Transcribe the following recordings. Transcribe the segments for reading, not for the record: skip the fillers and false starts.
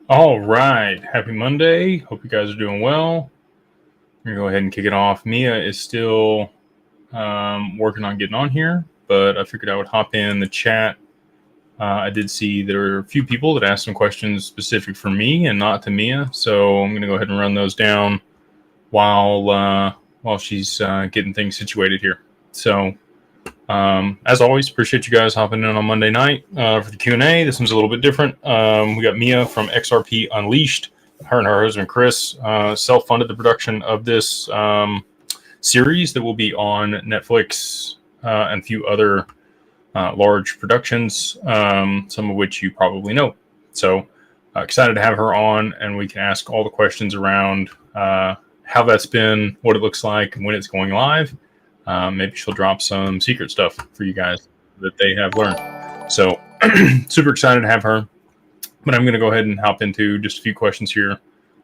All right. Happy Monday. Hope you guys are doing well. I'm going to go ahead and kick it off. Mia is still working on getting on here, but I figured I would hop in the chat. I did see there were a few people that asked some questions specific for me and not to Mia, so I'm going to go ahead and run those down while she's getting things situated here. So as always, appreciate you guys hopping in on Monday night for the Q&A. This one's a little bit different. We got Maia from XRP Unleashed. Her and her husband Chris self-funded the production of this series that will be on Netflix and a few other large productions, some of which you probably know. So excited to have her on, and we can ask all the questions around how that's been, what it looks like, and when it's going live. Maybe she'll drop some secret stuff for you guys that they have learned. So super excited to have her. But I'm going to go ahead and hop into just a few questions here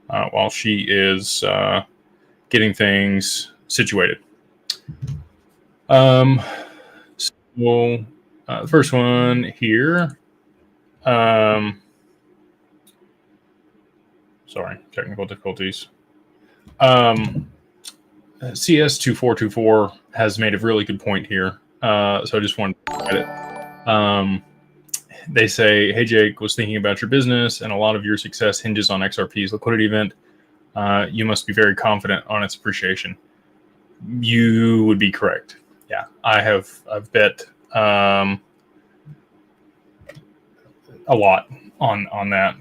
while she is getting things situated. So the first one here. Sorry, technical difficulties. CS2424 has made a really good point here. So I just wanted to add it. They say, hey, Jake, was thinking about your business and a lot of your success hinges on XRP's liquidity event. You must be very confident on its appreciation. You would be correct. Yeah, I've bet a lot on that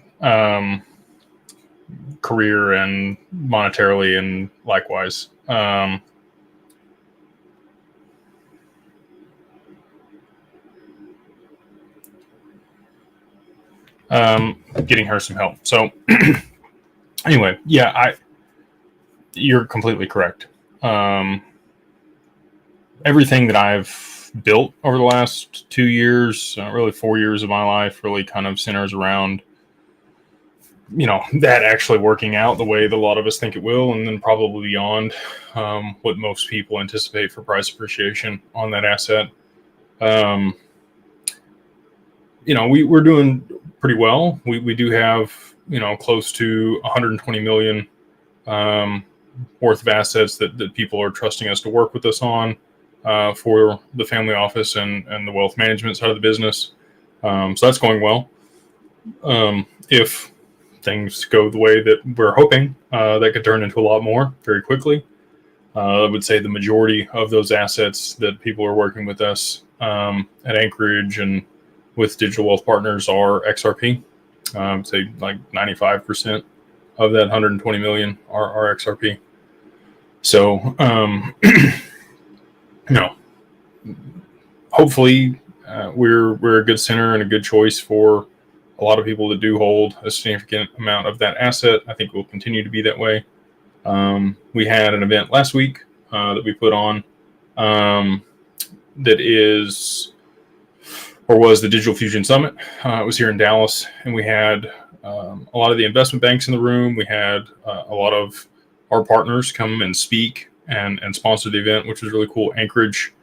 career and monetarily and likewise. Getting her some help. So anyway, yeah, you're completely correct. Everything that I've built over the last 2 years, really 4 years of my life, really kind of centers around, that actually working out the way that a lot of us think it will, and then probably beyond what most people anticipate for price appreciation on that asset. We're doing pretty well. We do have, close to 120 million worth of assets that people are trusting us to work with us on for the family office and the wealth management side of the business. So that's going well. If things go the way that we're hoping, that could turn into a lot more very quickly. I would say the majority of those assets that people are working with us at Anchorage and with Digital Wealth Partners are XRP. Say like 95% of that 120 million are XRP. So, hopefully we're a good center and a good choice for a lot of people that do hold a significant amount of that asset. I think we'll continue to be that way. We had an event last week that we put on that was the Digital Fusion Summit. It was here in Dallas, and we had a lot of the investment banks in the room. We had a lot of our partners come and speak and sponsor the event, which was really cool. Anchorage,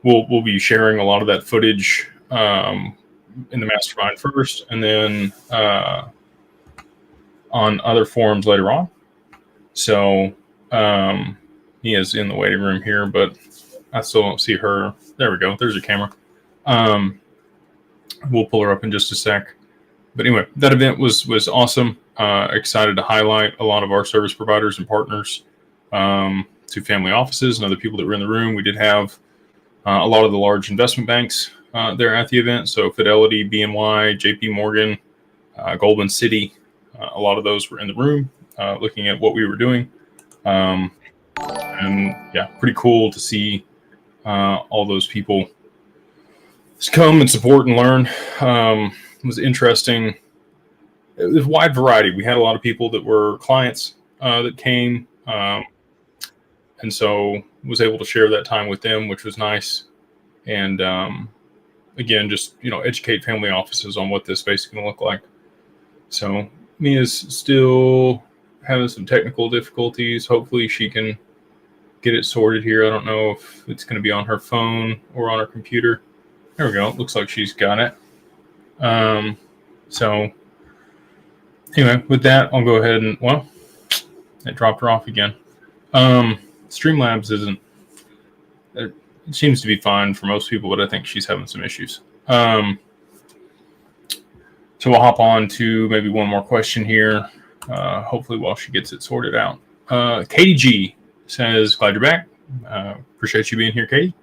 we'll be sharing a lot of that footage in the mastermind first, and then on other forums later on. So he is in the waiting room here, but I still don't see her. There we go. There's a camera. We'll pull her up in just a sec. But anyway, that event was awesome. Excited to highlight a lot of our service providers and partners to family offices and other people that were in the room. We did have a lot of the large investment banks there at the event. So Fidelity, BNY, JP Morgan, Goldman City, a lot of those were in the room looking at what we were doing. And yeah, pretty cool to see all those people come and support and learn. It was interesting. It was a wide variety. We had a lot of people that were clients that came, and so was able to share that time with them, which was nice. And again, just educate family offices on what this space is going to look like. So Mia's still having some technical difficulties. Hopefully she can get it sorted here. I don't know if it's going to be on her phone or on her computer. There we go. It looks like she's got it. So Anyway, with that, I'll go ahead and, well, it dropped her off again. Streamlabs isn't, it seems to be fine for most people, but I think she's having some issues. So we'll hop on to maybe one more question here, hopefully while she gets it sorted out. Katie G says, glad you're back. Appreciate you being here, Katie.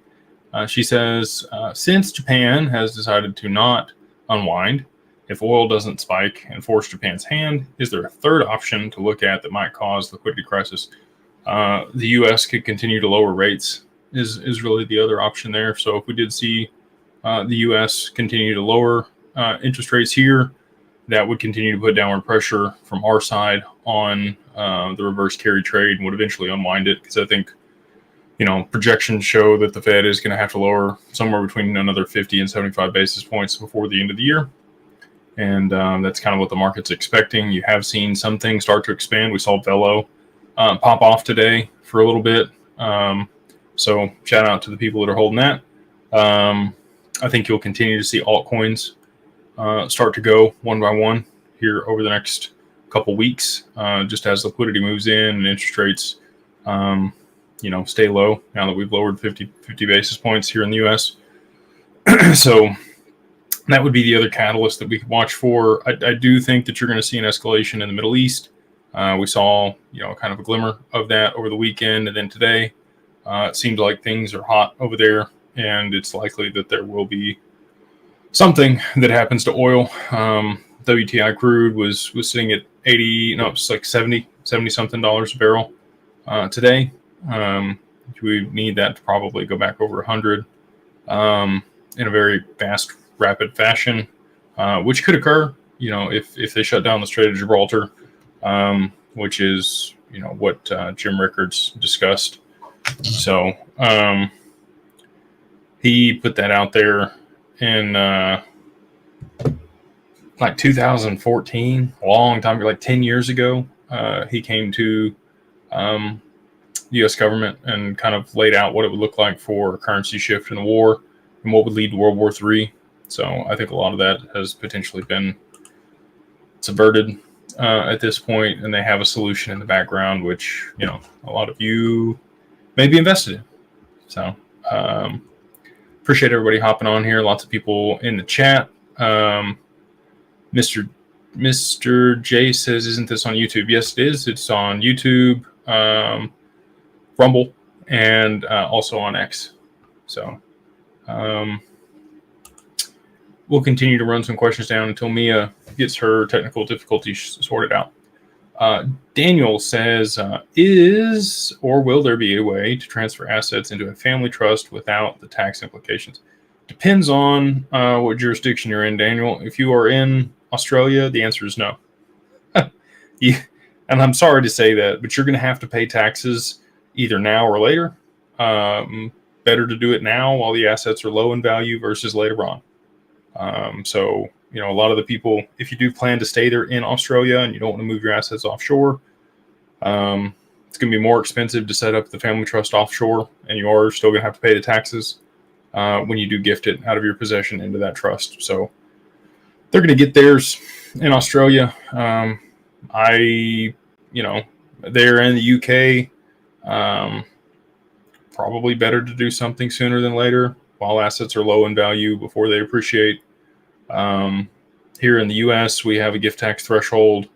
She says, since Japan has decided to not unwind, if oil doesn't spike and force Japan's hand, is there a third option to look at that might cause liquidity crisis? The U.S. could continue to lower rates is really the other option there. So if we did see the U.S. continue to lower interest rates here, that would continue to put downward pressure from our side on the reverse carry trade and would eventually unwind it. Because I think, projections show that the Fed is going to have to lower somewhere between another 50 and 75 basis points before the end of the year. And that's kind of what the market's expecting. You have seen some things start to expand. We saw Velo pop off today for a little bit. So shout out to the people that are holding that. I think you'll continue to see altcoins start to go one by one here over the next couple weeks, just as liquidity moves in and interest rates, stay low now that we've lowered 50 basis points here in the U.S. So that would be the other catalyst that we could watch for. I do think that you're going to see an escalation in the Middle East. We saw, kind of a glimmer of that over the weekend, and then today it seems like things are hot over there, and it's likely that there will be something that happens to oil. WTI crude was sitting at 80, no, it's like 70 something dollars a barrel today. We need that to probably go back over 100 in a very fast, rapid fashion, which could occur, if they shut down the Strait of Gibraltar, which is, what Jim Rickards discussed. So he put that out there in like 2014, a long time ago, like 10 years ago. He came to the U.S. government and kind of laid out what it would look like for a currency shift in the war and what would lead to World War III. So I think a lot of that has potentially been subverted at this point, and they have a solution in the background, which, a lot of you may be invested in. So appreciate everybody hopping on here. Lots of people in the chat. Mr. J says, isn't this on YouTube? Yes, it is. It's on YouTube, Rumble, and also on X. So we'll continue to run some questions down until Mia gets her technical difficulties sorted out. Daniel says, is or will there be a way to transfer assets into a family trust without the tax implications? Depends on what jurisdiction you're in, Daniel. If you are in Australia, the answer is no. And I'm sorry to say that, but you're going to have to pay taxes either now or later. Better to do it now while the assets are low in value versus later on. So, a lot of the people, if you do plan to stay there in Australia and you don't want to move your assets offshore, it's going to be more expensive to set up the family trust offshore, and you are still going to have to pay the taxes when you do gift it out of your possession into that trust. So they're going to get theirs in Australia. They're in the UK. Probably better to do something sooner than later while assets are low in value before they appreciate. Here in the US, we have a gift tax threshold.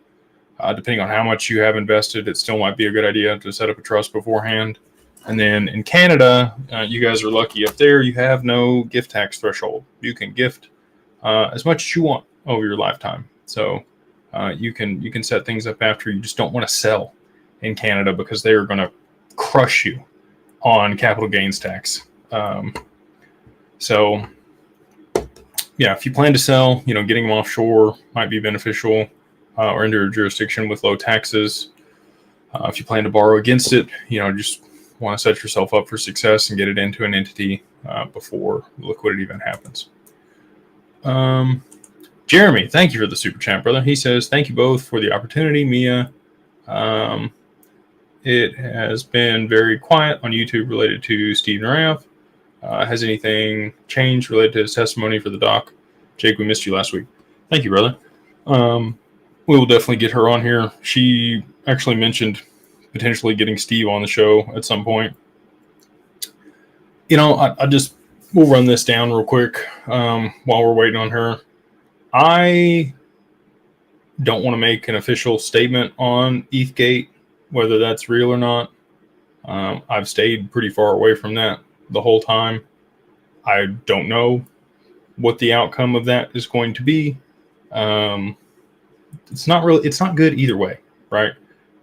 Depending on how much you have invested, it still might be a good idea to set up a trust beforehand. And then in Canada, you guys are lucky up there. You have no gift tax threshold. You can gift as much as you want over your lifetime. So you can set things up after. You just don't want to sell in Canada because they are going to crush you on capital gains tax. So yeah, if you plan to sell, getting them offshore might be beneficial or into a jurisdiction with low taxes. If you plan to borrow against it, just want to set yourself up for success and get it into an entity before the liquidity event happens. Jeremy, thank you for the super chat, brother. He says, thank you both for the opportunity. Mia, it has been very quiet on YouTube related to Steve Narayev. Has anything changed related to his testimony for the doc? Jake, we missed you last week. Thank you, brother. we will definitely get her on here. She actually mentioned potentially getting Steve on the show at some point. I just, we'll run this down real quick while we're waiting on her. I don't want to make an official statement on ETHgate, whether that's real or not. I've stayed pretty far away from that the whole time. I don't know what the outcome of that is going to be. It's not good either way, right?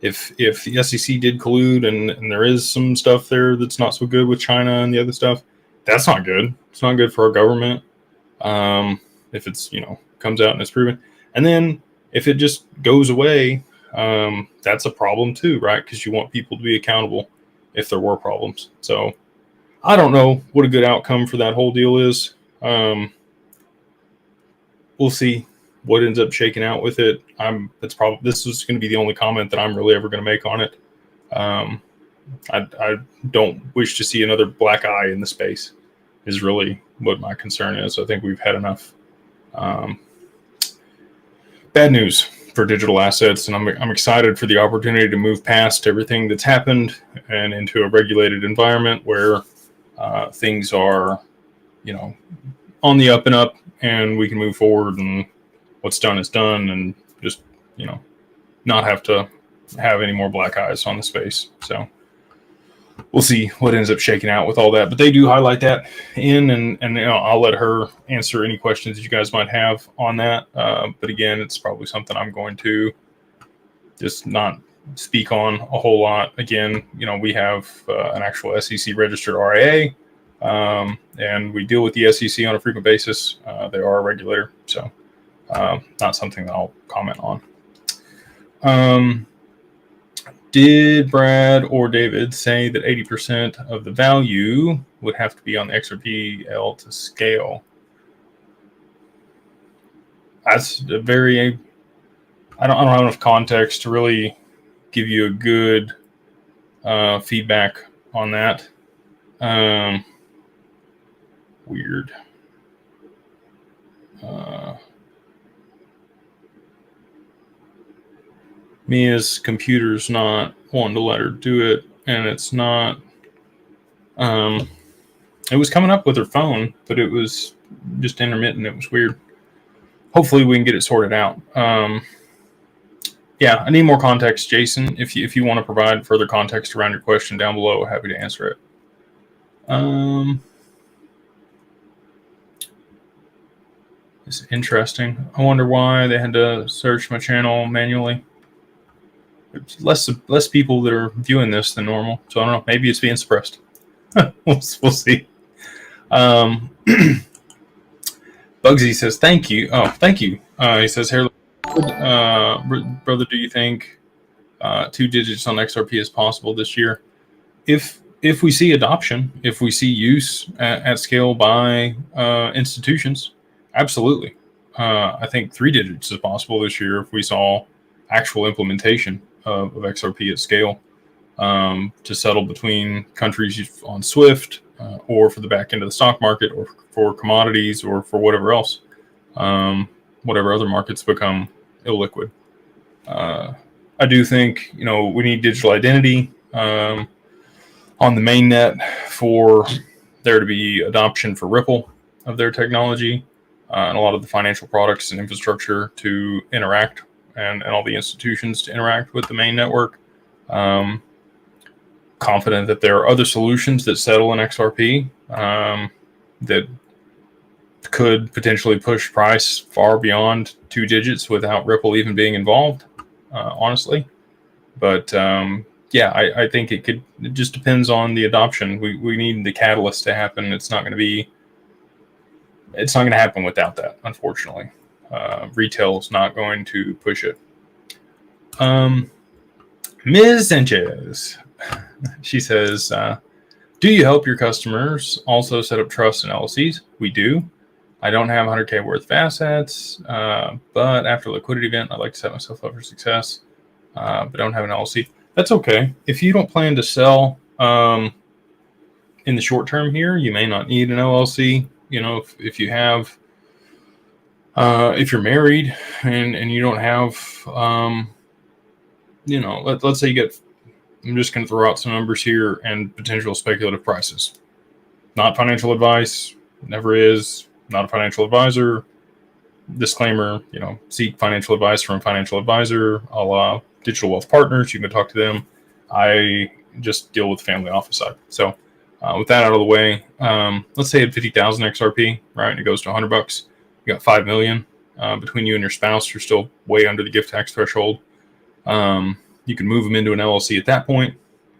If the SEC did collude and there is some stuff there that's not so good with China and the other stuff, that's not good. It's not good for our government. If it's, comes out and it's proven. And then if it just goes away, that's a problem too, right? Because you want people to be accountable if there were problems. So I don't know what a good outcome for that whole deal is. We'll see what ends up shaking out with it. This is going to be the only comment that I'm really ever going to make on it. I don't wish to see another black eye in the space is really what my concern is. I think we've had enough bad news for digital assets, and I'm excited for the opportunity to move past everything that's happened and into a regulated environment where things are, on the up and up, and we can move forward, and what's done is done, and just, not have to have any more black eyes on the space. So we'll see what ends up shaking out with all that. But they do highlight that and I'll let her answer any questions that you guys might have on that. But again, it's probably something I'm going to just not speak on a whole lot. Again, we have an actual SEC registered RIA, and we deal with the SEC on a frequent basis. They are a regulator, so not something that I'll comment on. Did Brad or David say that 80% of the value would have to be on the XRPL to scale? That's a very, I don't have enough context to really give you a good feedback on that. Weird. Mia's computer's not wanting to let her do it, and it's not. It was coming up with her phone, but it was just intermittent. It was weird. Hopefully, we can get it sorted out. Yeah, I need more context, Jason. If you want to provide further context around your question down below, happy to answer it. It's interesting. I wonder why they had to search my channel manually. There's less people that are viewing this than normal, so I don't know. Maybe it's being suppressed. we'll see. Bugsy says thank you. Oh, thank you. He says, "Hey, brother, do you think 2 digits on XRP is possible this year? If we see adoption, if we see use at scale by institutions, absolutely. I think 3 digits is possible this year if we saw actual implementation of XRP at scale to settle between countries on SWIFT or for the back end of the stock market or for commodities or for whatever else, whatever other markets become illiquid. I do think, we need digital identity on the mainnet for there to be adoption for Ripple of their technology and a lot of the financial products and infrastructure to interact and all the institutions to interact with the main network. Confident that there are other solutions that settle in XRP that could potentially push price far beyond 2 digits without Ripple even being involved, honestly. But yeah, I think it just depends on the adoption. We need the catalyst to happen. It's not going to happen without that, unfortunately. Retail is not going to push it. Ms. Sanchez, she says, do you help your customers also set up trusts and LLCs? We do. I don't have 100K worth of assets, but after a liquidity event, I'd like to set myself up for success, but don't have an LLC. That's okay. If you don't plan to sell in the short term here, you may not need an LLC. If you have If you're married and you don't have, let's say you get, I'm just going to throw out some numbers here and potential speculative prices. Not financial advice, never is, not a financial advisor. Disclaimer, seek financial advice from a financial advisor, a la Digital Wealth Partners. You can talk to them. I just deal with the family office side. So with that out of the way, let's say you had 50,000 XRP, right? And it goes to $100. You got 5 million between you and your spouse. You're still way under the gift tax threshold. You can move them into an LLC at that point.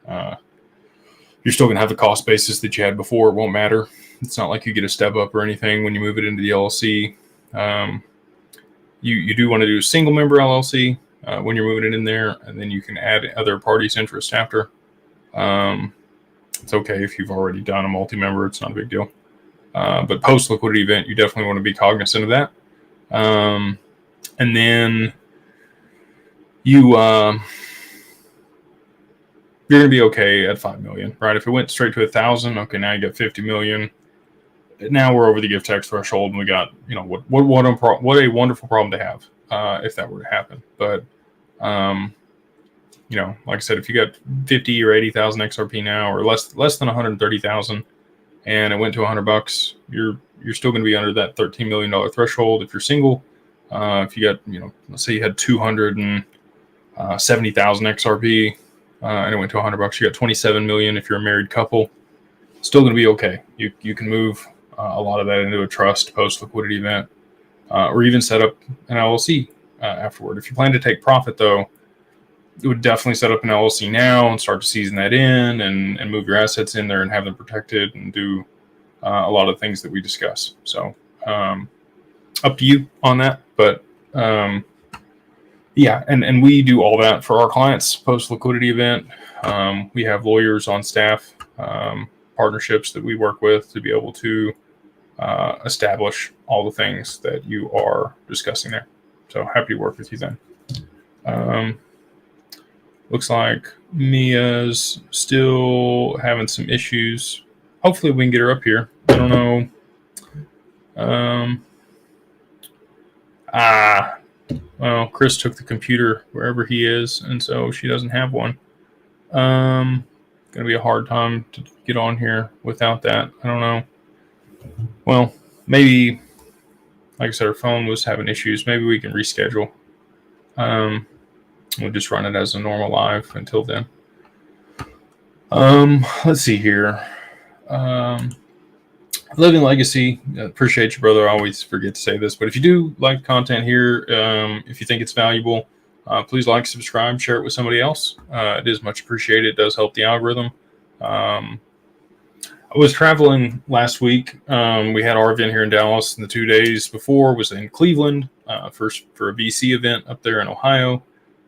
You're still going to have the cost basis that you had before. It won't matter. It's not like you get a step up or anything when you move it into the LLC. You do want to do a single member LLC when you're moving it in there, and then you can add other parties' interest after. It's okay if you've already done a multi-member. It's not a big deal. But post-liquidity event, you definitely want to be cognizant of that. And then you're going to be okay at 5 million, right? If it went straight to 1,000, okay, now you got 50 million. Now we're over the gift tax threshold, and we got, what a wonderful problem to have if that were to happen. But, like I said, if you got 50 or 80,000 XRP now, or less than 130,000, and it went to $100, you're still going to be under that $13 million threshold if you're single. If you got, let's say you had 270,000 XRP, and it went to $100, you got 27 million. If you're a married couple, still going to be okay. You can move a lot of that into a trust post liquidity event, or even set up an LLC afterward. If you plan to take profit, though, it would definitely set up an LLC now and start to season that in and move your assets in there and have them protected and do a lot of things that we discuss. So up to you on that, but yeah, and we do all that for our clients post liquidity event. We have lawyers on staff, partnerships that we work with to be able to establish all the things that you are discussing there. So happy to work with you then. Looks like Mia's still having some issues. Hopefully we can get her up here. I don't know. Well, Chris took the computer wherever he is, and so she doesn't have one. Gonna be a hard time to get on here without that. I don't know. Well, maybe, like I said, her phone was having issues. Maybe we can reschedule. We'll just run it as a normal live until then. Let's see here. Living Legacy, appreciate you, brother. I always forget to say this, but if you do like content here, if you think it's valuable, please like, subscribe, share it with somebody else. It is much appreciated. It does help the algorithm. I was traveling last week. We had our event here in Dallas, and the 2 days before was in Cleveland, first for a VC event up there in Ohio.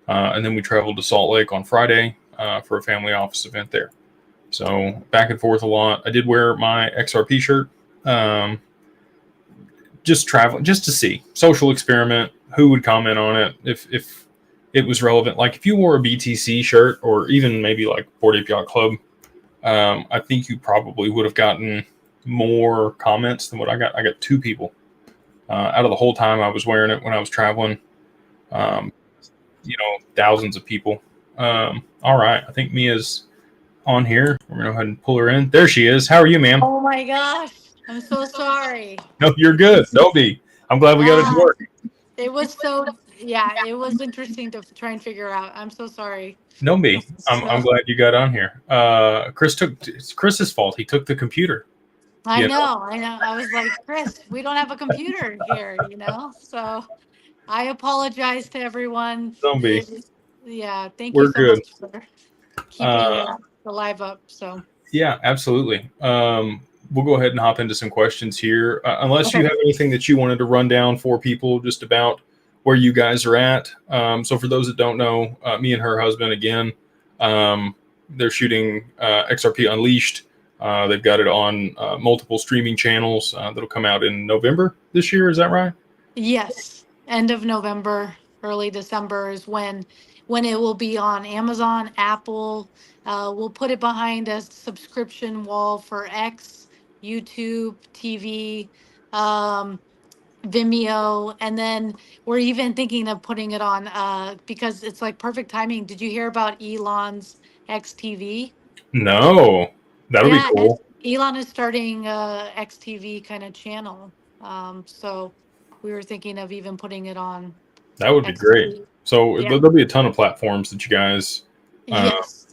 And then we traveled to Salt Lake on Friday for a family office event there. So back and forth a lot. I did wear my XRP shirt. Just traveling, just to see. Social experiment. Who would comment on it if it was relevant? Like if you wore a BTC shirt or even maybe like Bored Ape Yacht Club, I think you probably would have gotten more comments than what I got. I got 2 people out of the whole time I was wearing it when I was traveling. Thousands of people. All right. I think Mia's on here. We're going to go ahead and pull her in. There she is. How are you, ma'am? Oh my gosh. I'm so sorry. No, you're good. Don't be. I'm glad we got it to work. It was it was interesting to try and figure out. I'm so sorry. No, me. I'm glad you got on here. It's Chris's fault. He took the computer. I know. I was like, Chris, we don't have a computer here, So I apologize to everyone. Don't be. Thank We're you so good. much for keeping the live up. So yeah, absolutely. We'll go ahead and hop into some questions here. Unless you have anything that you wanted to run down for people just about where you guys are at. So for those that don't know, me and her husband, again, they're shooting XRP Unleashed. They've got it on multiple streaming channels that'll come out in November this year. Is that right? Yes. End of November, early December is when it will be on Amazon, Apple. We'll put it behind a subscription wall for X, YouTube, TV, Vimeo, and then we're even thinking of putting it on because it's like perfect timing. Did you hear about Elon's XTV? No, that'll be Yeah, cool. Elon is starting a XTV kind of channel. So we were thinking of even putting it on That would be great. XTV. So Yeah. there'll be a ton of platforms that you guys uh, Yes.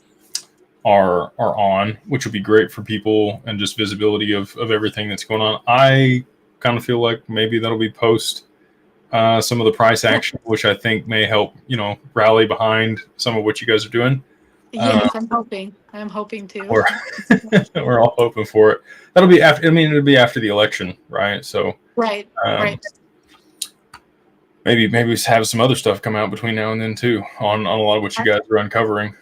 are on, which would be great for people and just visibility of everything that's going on. I kind of feel like maybe that'll be post some of the price action, which I think may help, rally behind some of what you guys are doing. Uh, Yes, I'm hoping. I'm hoping to. we're, we're all hoping for it. That'll be after, I mean, it'll be after the election, right? So Right. um, Right. maybe we have some other stuff come out between now and then too on a lot of what you guys are uncovering.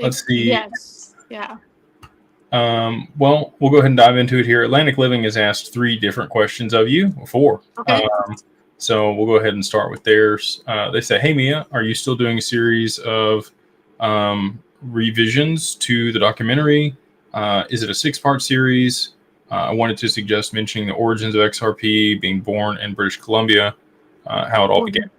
Let's see. Yes. Yeah. Well, we'll go ahead and dive into it here. Atlantic Living has asked 3 different questions of you, or 4. Okay. So we'll go ahead and start with theirs. They say, "Hey Mia, are you still doing a series of revisions to the documentary? Is it a 6-part series? I wanted to suggest mentioning the origins of XRP, being born in British Columbia, how it all began."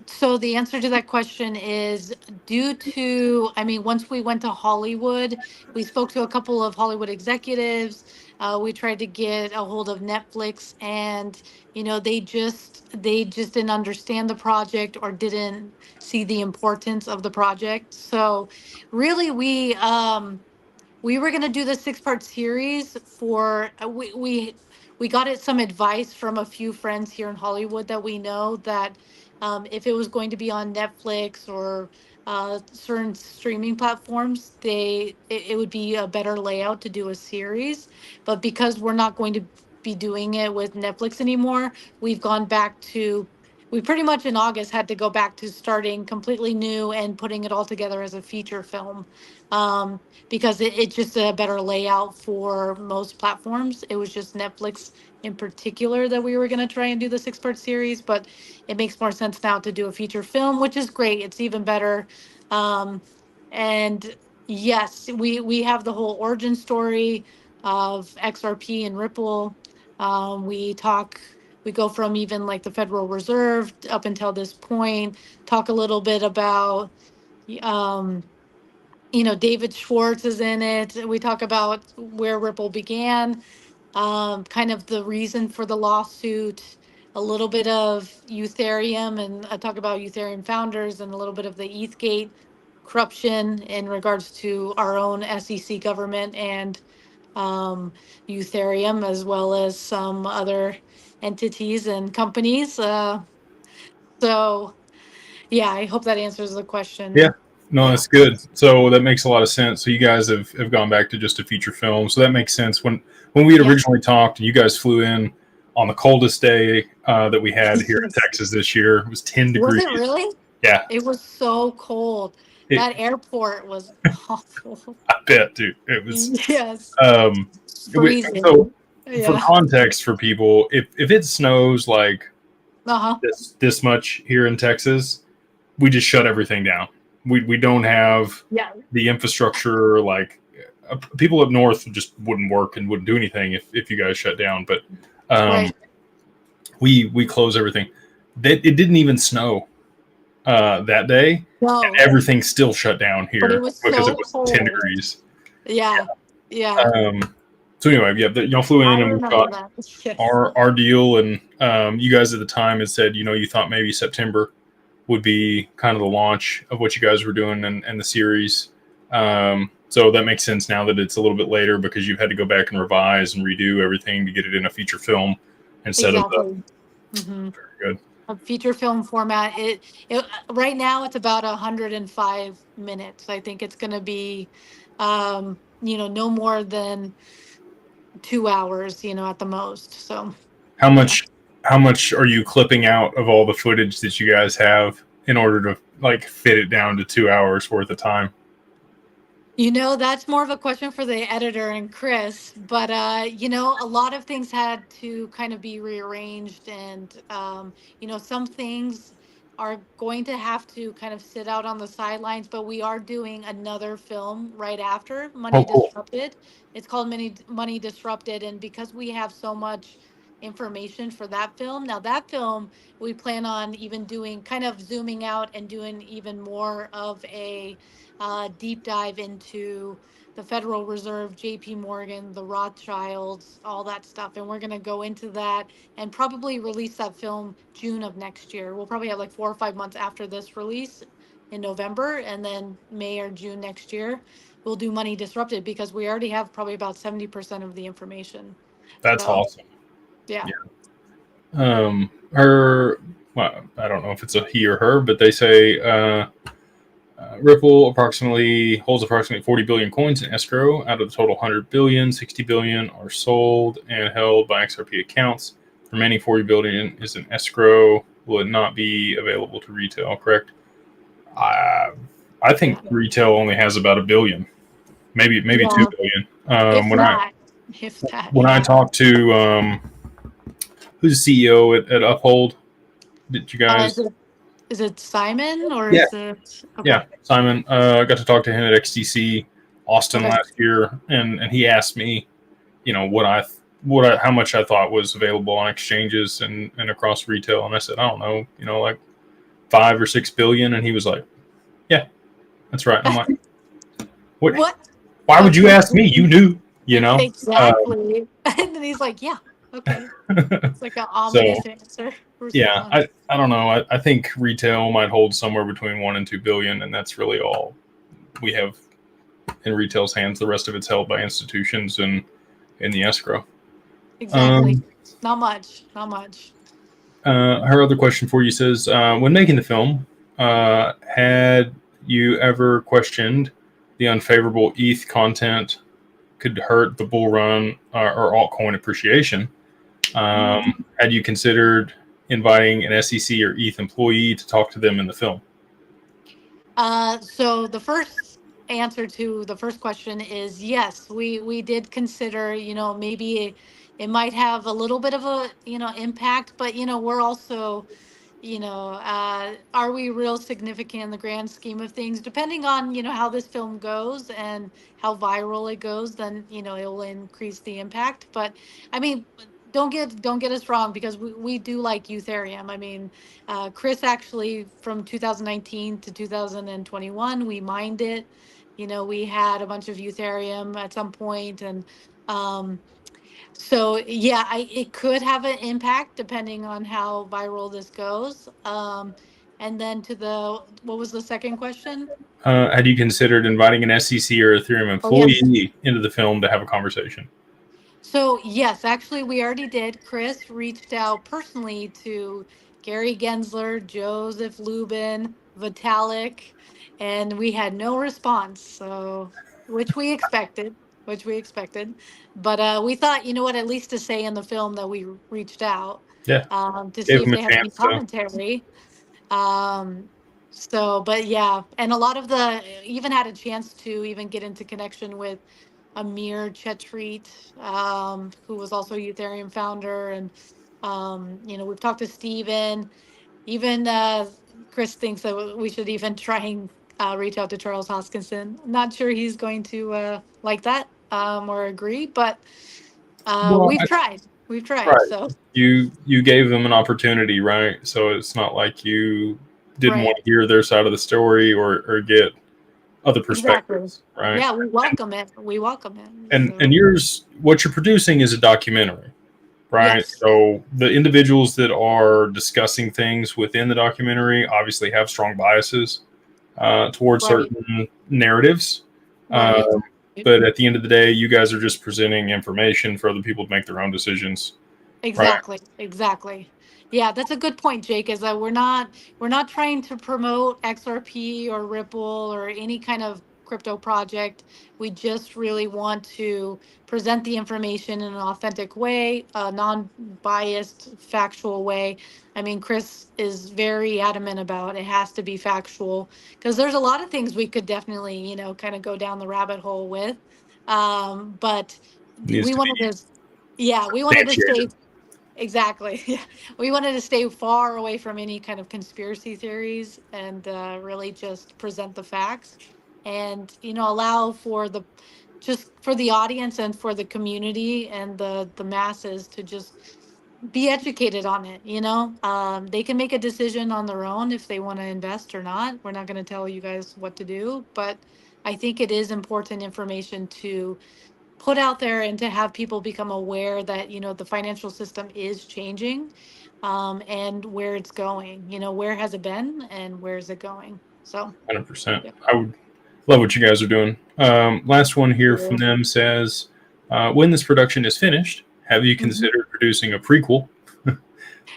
So the answer to that question is due to, I mean, once we went to Hollywood, we spoke to a couple of Hollywood executives. We tried to get a hold of Netflix, and they just didn't understand the project or didn't see the importance of the project. So really, we were going to do the 6-part series for we got it some advice from a few friends here in Hollywood that we know that if it was going to be on Netflix or certain streaming platforms, it would be a better layout to do a series. But because we're not going to be doing it with Netflix anymore, we've gone back to we pretty much in August had to go back to starting completely new and putting it all together as a feature film. Because it's just a better layout for most platforms. It was just Netflix in particular that we were going to try and do the 6-part series, but it makes more sense now to do a feature film, which is great. It's even better. Um, and yes, we have the whole origin story of XRP and Ripple. We go from even like the Federal Reserve up until this point, talk a little bit about um, David Schwartz is in it. We talk about where Ripple began, kind of the reason for the lawsuit, a little bit of Ethereum, and I talk about Ethereum founders and a little bit of the ETHgate corruption in regards to our own SEC government and Ethereum, as well as some other entities and companies. So, yeah, I hope that answers the Yeah, question. no, Yeah. that's good. So that makes a lot of sense. So you guys have gone back to just a feature film. So that makes sense. When we had Yeah. originally talked, and you guys flew in on the coldest day that we had here in Texas this year. It was 10 Was degrees. it really? Yeah, It was so cold. it, That airport was awful. I bet, dude. It was. Yes, Um, so freezing. for Yeah. context for people, if it snows like Uh-huh. this much here in Texas, we just shut everything down. We don't have Yeah. the infrastructure like people up north just wouldn't work and wouldn't do anything if you guys shut down. But um, Right. we close everything. It didn't even snow that day, and No, everything still shut down but it here was because it so was 10 cold. degrees. Yeah. Yeah. So anyway, yeah, y'all flew in I and we remember got that. Yes. our deal, and you guys at the time had said you thought maybe September would be kind of the launch of what you guys were doing and the series. So that makes sense now that it's a little bit later because you've had to go back and revise and redo everything to get it in a feature film instead of the Exactly. Hmm. very good. A feature film format. It right now it's about 105 minutes. I think it's going to be, no more than 2 hours, at the most. So, How yeah. much how much are you clipping out of all the footage that you guys have in order to like fit it down to 2 hours worth of time? That's more of a question for the editor and Chris, but a lot of things had to kind of be rearranged and some things are going to have to kind of sit out on the sidelines, but we are doing another film right after Oh, Money cool. Disrupted. It's called Money Disrupted. And because we have so much information for that film, now that film, we plan on even doing kind of zooming out and doing even more of a deep dive into the Federal Reserve, JP Morgan, the Rothschilds, all that stuff. And we're going to go into that and probably release that film June of next year. We'll probably have like 4 or 5 months after this release in November, and then May or June next year, we'll do Money Disrupted because we already have probably about 70% of the information. That's So, awesome. yeah. Her, well, I don't know if it's a he or her, but they say Ripple holds approximately 40 billion coins in escrow. Out of the total 100 billion, 60 billion are sold and held by XRP accounts. The remaining 40 billion is in escrow. Will it not be available to retail? Correct. I think Yeah. retail only has about a billion, maybe Yeah. 2 billion. If When I that, if that, when I yeah. talked to who's the CEO at Uphold, did you Uh, guys? is it, is it Simon or Yeah, is it, okay. yeah, Simon. I got to talk to him at XTC Austin Okay. last year, and he asked me, how much I thought was available on exchanges and across retail, and I said, I don't know, like 5 or 6 billion, and he was like, yeah, that's right. I'm like, what? What? Why would you Okay. ask me? You knew, you know. Exactly. And then he's like, yeah, okay. It's like an So ominous answer yeah, response. I don't know. I think retail might hold somewhere between 1 and 2 billion, and that's really all we have in retail's hands. The rest of it's held by institutions and in the escrow. Exactly. Um, Not much. Not much. her other question for you says, when making the film, had you ever questioned the unfavorable ETH content could hurt the bull run or altcoin appreciation? Had you considered inviting an SEC or ETH employee to talk to them in the film? So the first answer to the first question is yes, we did consider, maybe it might have a little bit of a, impact, but we're also, are we real significant in the grand scheme of things? Depending on, how this film goes and how viral it goes, then, it will increase the impact. But I mean, don't get us wrong, because we do like Ethereum. I mean, Chris actually from 2019 to 2021, we mined it. We had a bunch of Ethereum at some point, and um, so yeah, it could have an impact depending on how viral this goes. And then to the what was the second question? Had you considered inviting an SEC or Ethereum Oh yes. employee into the film to have a conversation? So yes, actually we already did. Chris reached out personally to Gary Gensler, Joseph Lubin, Vitalik, and we had no response. So which we expected, But we thought, you know what, at least to say in the film that we reached out Yeah, to see gave if them a they had any chance to. commentary. So, but yeah, and a lot of the even had a chance to even get into connection with Amir Chetreat, who was also a Ethereum founder. And, we've talked to Steven. Even Chris thinks that we should even try and reach out to Charles Hoskinson. Not sure he's going to like that or agree, but Well, we've tried. We've tried. right. So, You gave them an opportunity, right? So it's not like you didn't right. want to hear their side of the story or get other Exactly. perspectives, right? Yeah, we welcome it. We welcome it. And So, yours, what you're producing is a documentary, right? yes. So the individuals that are discussing things within the documentary obviously have strong biases towards Right. certain narratives. Right. Um, but at the end of the day, you guys are just presenting information for other people to make their own decisions, right? Exactly. Exactly. Yeah, that's a good point, Jake, is that we're not trying to promote XRP or Ripple or any kind of crypto project. We just really want to present the information in an authentic way, a non-biased, factual way. I mean, Chris is very adamant about it has to be factual, because there's a lot of things we could definitely, kind of go down the rabbit hole with. But It needs we to be wanted to, yeah, we wanted to stay substantiated. Exactly. Yeah. We wanted to stay far away from any kind of conspiracy theories and really just present the facts and, allow for just for the audience and for the community and the masses to just be educated on it. They can make a decision on their own if they want to invest or not. We're not going to tell you guys what to do, but I think it is important information to put out there and to have people become aware that the financial system is changing, and where it's going. Where has it been and where is it going? So 100%. yeah. I would love what you guys are doing. Last one here Yeah. from them says, when this production is finished, have you Mhm. considered producing a prequel, Money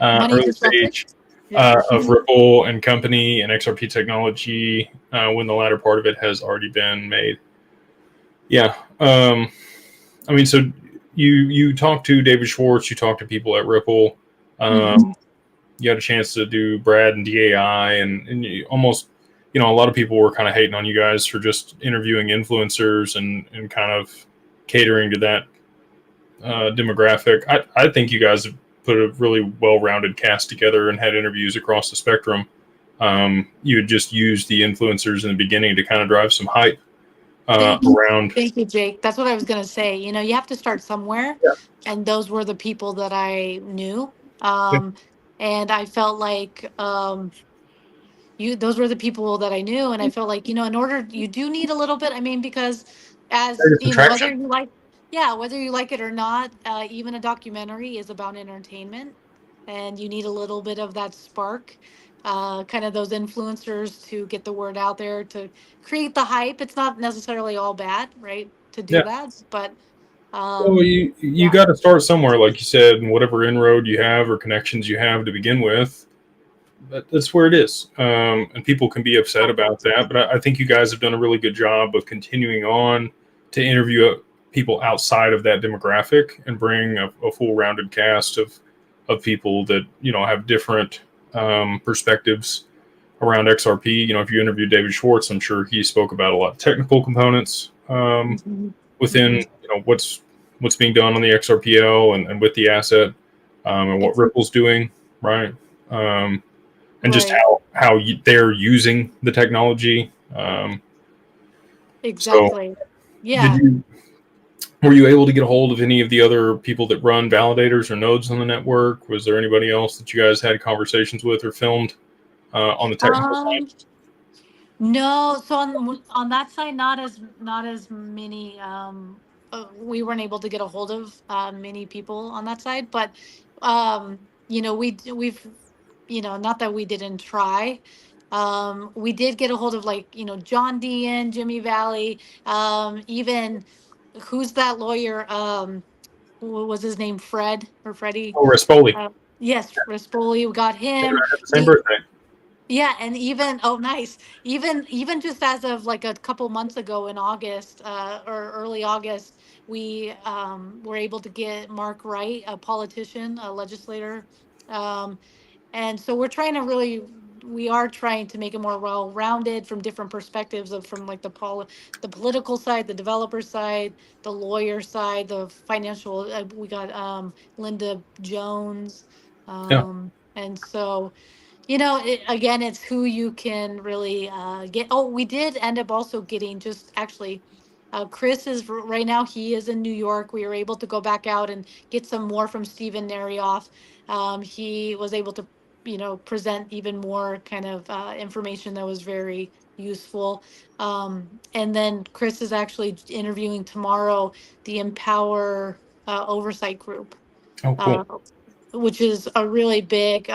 early disrupted. stage, Yeah. of Ripple and Company and XRP technology, when the latter part of it has already been made? Yeah. I mean, so you talked to David Schwartz, you talked to people at Ripple. Mhm. You had a chance to do Brad and DAI, and you almost, a lot of people were kind of hating on you guys for just interviewing influencers and kind of catering to that demographic. I think you guys have put a really well-rounded cast together and had interviews across the spectrum. You had just used the influencers in the beginning to kind of drive some hype Thank you. around. Thank you, Jake. That's what I was going to say. You have to start somewhere. Yeah. And those were the people that I knew. Yeah. And I felt like, those were the people that I knew, and I felt like, in order, you do need a little bit. I mean, because as There's some whether traction. you like, yeah, whether you like it or not, even a documentary is about entertainment, and you need a little bit of that spark, kind of those influencers to get the word out there, to create the hype. It's not necessarily all bad, right, to do Yeah. that, but Well, you yeah. got to start somewhere, like you said, and whatever inroad you have or connections you have to begin with, that's where it is. And people can be upset about that, but I think you guys have done a really good job of continuing on to interview people outside of that demographic and bring a full rounded cast of people that have different perspectives around XRP. If you interviewed David Schwartz, I'm sure he spoke about a lot of technical components Mhm. within Mhm. what's being done on the XRPL and with the asset, and what Ex- Ripple's doing, right? Um, and just right. they're using the technology. So, Exactly. did Yeah. you were you able to get a hold of any of the other people that run validators or nodes on the network? Was there anybody else that you guys had conversations with or filmed on the technical side? Um, No, so on that side, not as many. We weren't able to get a hold of many people on that side, but we've not that we didn't try. We did get a hold of, like, John Dean, Jimmy Valley, even who's that lawyer? What was his name? Fred or Freddie? Oh, Rispoli. Yes, Rispoli. We got I him. had the same birthday. Yeah, and even, oh, nice. Even just as of like a couple months ago in August, or early August, we were able to get Mark Wright, a politician, a legislator. Um, and so we are trying to make it more well-rounded from different perspectives, from like the political side, the developer side, the lawyer side, the financial. We got Linda Jones, Yeah. and so again, it's who you can really get. Oh, we did end up also getting, just actually, Chris is right now, he is in New York. We were able to go back out and get some more from Stephen Narioff. He was able to, present even more kind of information that was very useful. And then Chris is actually interviewing tomorrow the Empower Oversight Group, Oh, cool. uh, which is a really big,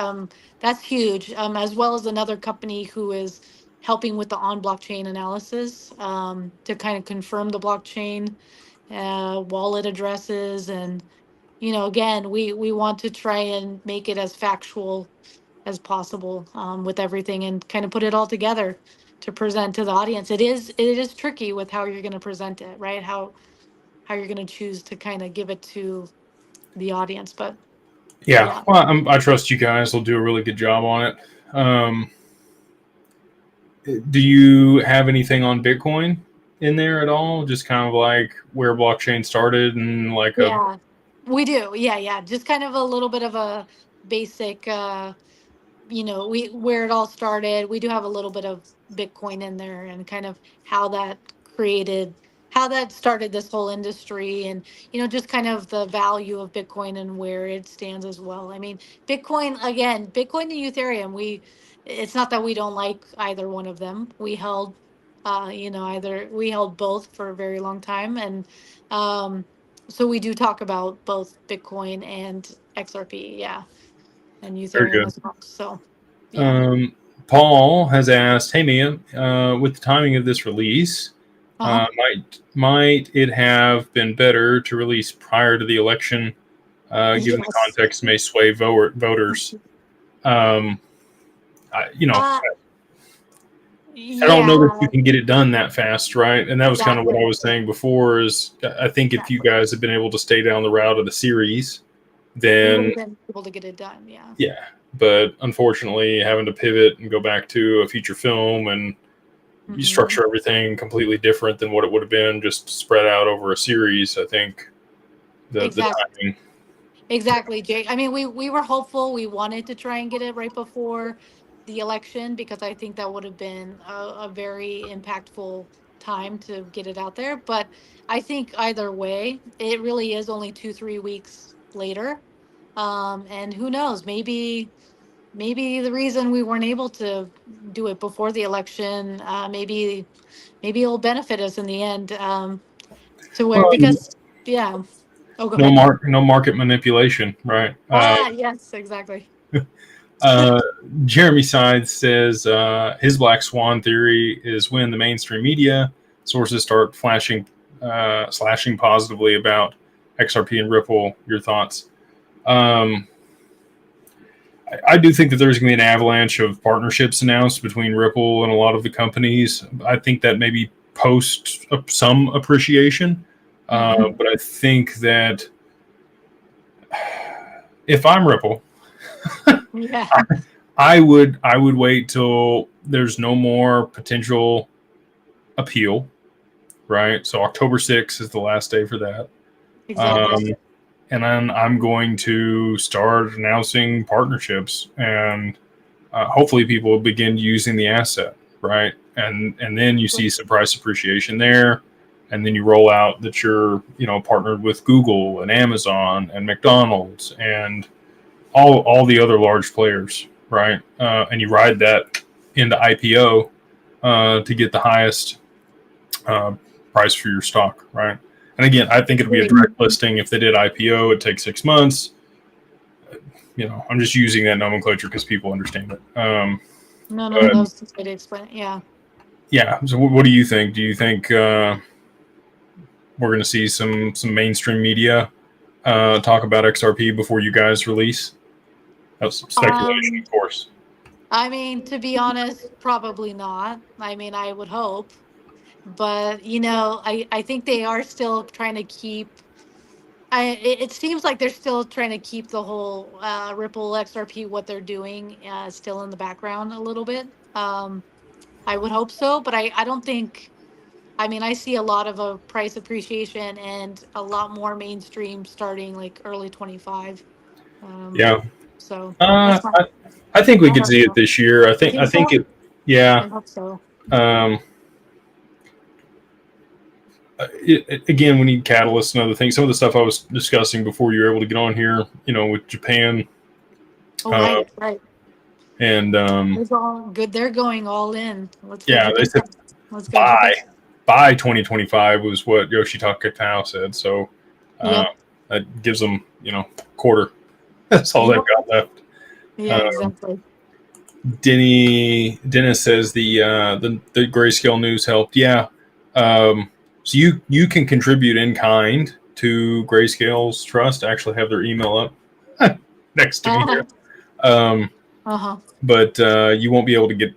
that's huge, as well as another company who is helping with the on blockchain analysis, to kind of confirm the blockchain wallet addresses. And, again, we want to try and make it as factual as possible, with everything, and kind of put it all together to present to the audience. It is tricky with how you're going to present it, right? How you're going to choose to kind of give it to the audience. But Yeah. yeah. Well, I trust you guys will do a really good job on it. Um, do you have anything on Bitcoin in there at all? Just kind of like where blockchain started and like a Yeah. We do. Yeah. Just kind of a little bit of a basic, we where it all started. We do have a little bit of Bitcoin in there and kind of how that created, how that started this whole industry, and just kind of the value of Bitcoin and where it stands as well. I mean, Bitcoin and Ethereum, it's not that we don't like either one of them. We held either we held both for a very long time, and so we do talk about both Bitcoin and XRP, yeah, and Very Ethereum good. as well. So, yeah. Paul has asked, "Hey Mia, with the timing of this release, Uh-huh. might it have been better to release prior to the election, given the Yes. context may sway voters?" Um, Uh, I don't know that yeah, you can get it done that fast, right? And that was kind of what I exactly. was saying before. Is I think if you Exactly. guys had been able to stay down the route of the series, We would then have been able to get it done. Yeah. yeah. But unfortunately, having to pivot and go back to a feature film and you Hmm. structure everything completely different than what it would have been just spread out over a series. I think the Exactly. timing. Exactly, Jake. I mean, we were hopeful. We wanted to try and get it right before the election because I think that would have been a very impactful time to get it out there. But I think either way, it really is only 2, 3 weeks later. And who knows? Maybe the reason we weren't able to do it before the election, maybe it'll benefit us in the end. To where Well, because yeah. Oh, go no ahead. no market manipulation, right? Yes, exactly. Uh, Jeremy Sides says his black swan theory is when the mainstream media sources start slashing positively about XRP and Ripple. Your thoughts? Um, I do think that there's going to be an avalanche of partnerships announced between Ripple and a lot of the companies. I think that maybe post some appreciation, Hmm. but I think that if I'm Ripple, Yeah. I would wait till there's no more potential appeal, right? So October 6th is the last day for that. Exactly. Um, and then I'm going to start announcing partnerships, and hopefully people will begin using the asset, right? And then you see some price appreciation there, and then you roll out that you're partnered with Google and Amazon and McDonald's and all the other large players, right? And you ride that into IPO to get the highest uh, price for your stock, right? And again, I think it'll be a Great. direct listing. If they did IPO, it takes 6 months. I'm just using that nomenclature because people understand it. No, But that was the way to explain it. Yeah. yeah, so what do you think? Do you think we're going to see some mainstream media talk about XRP before you guys release? That's speculation, Um, of course. I mean, to be honest, probably not. I mean, I would hope, but I think they are still trying to keep. It seems like they're still trying to keep the whole Ripple XRP what they're doing still in the background a little bit. I would hope so, but I don't think. I mean, I see a lot of a price appreciation and a lot more mainstream starting like early 25. Um, Yeah, so uh, that's my. I, I think we I could hope see it so. this year. I You think think I think so? it. Yeah. I hope so. Um, Again, we need catalysts and other things. Some of the stuff I was discussing before you were able to get on here, with Japan, Oh, uh, right. and It's all good. They're going all in. Let's go yeah, they Japan. said Let's go Japan. by by 2025 was what Yoshitaka Tao said. So uh, Yep. that gives them, quarter. That's all they've Yep. got left. Yeah, Um, exactly. Dennis says the grayscale news helped. Yeah. So you can contribute in kind to Grayscale's trust. I actually have their email up next to me here. Um, Uh-huh. but you won't be able to get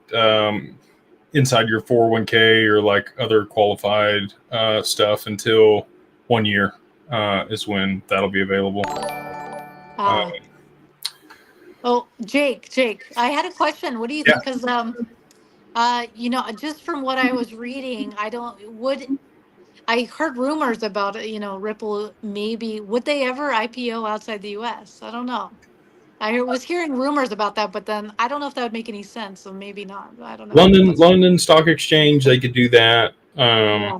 inside your 401k or like other qualified stuff until 1 year is when that'll be available. Uh, Uh, oh, Jake, I had a question. What do you yeah. think? Because just from what I was reading, I don't would I heard rumors about it, Ripple maybe would they ever IPO outside the US? I don't know. Was hearing rumors about that, but then I don't know if that would make any sense, so maybe not. I don't know. London Stock Exchange, they could do that. Yeah.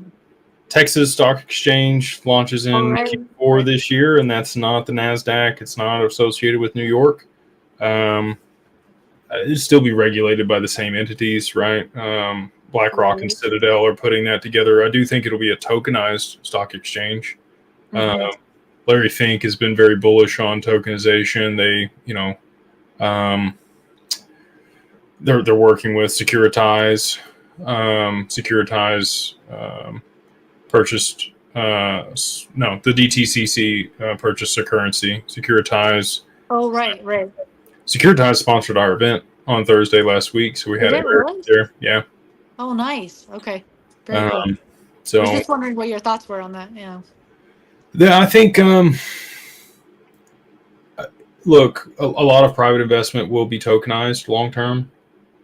Texas Stock Exchange launches All in right. Q4 this year, and that's not the NASDAQ. It's not associated with New York. It'd still be regulated by the same entities, right? BlackRock and Right. Citadel are putting that together. I do think it'll be a tokenized stock exchange. Mhm. Larry Fink has been very bullish on tokenization. They're working with Securities. Securities purchased the DTCC purchased a currency. Oh, right. Securities sponsored our event on Thursday last week, so we Did had it Eric really? there. Yeah. Oh, nice. Okay. Very cool. Was So just wondering what your thoughts were on that. Yeah. I think look, a lot of private investment will be tokenized long term.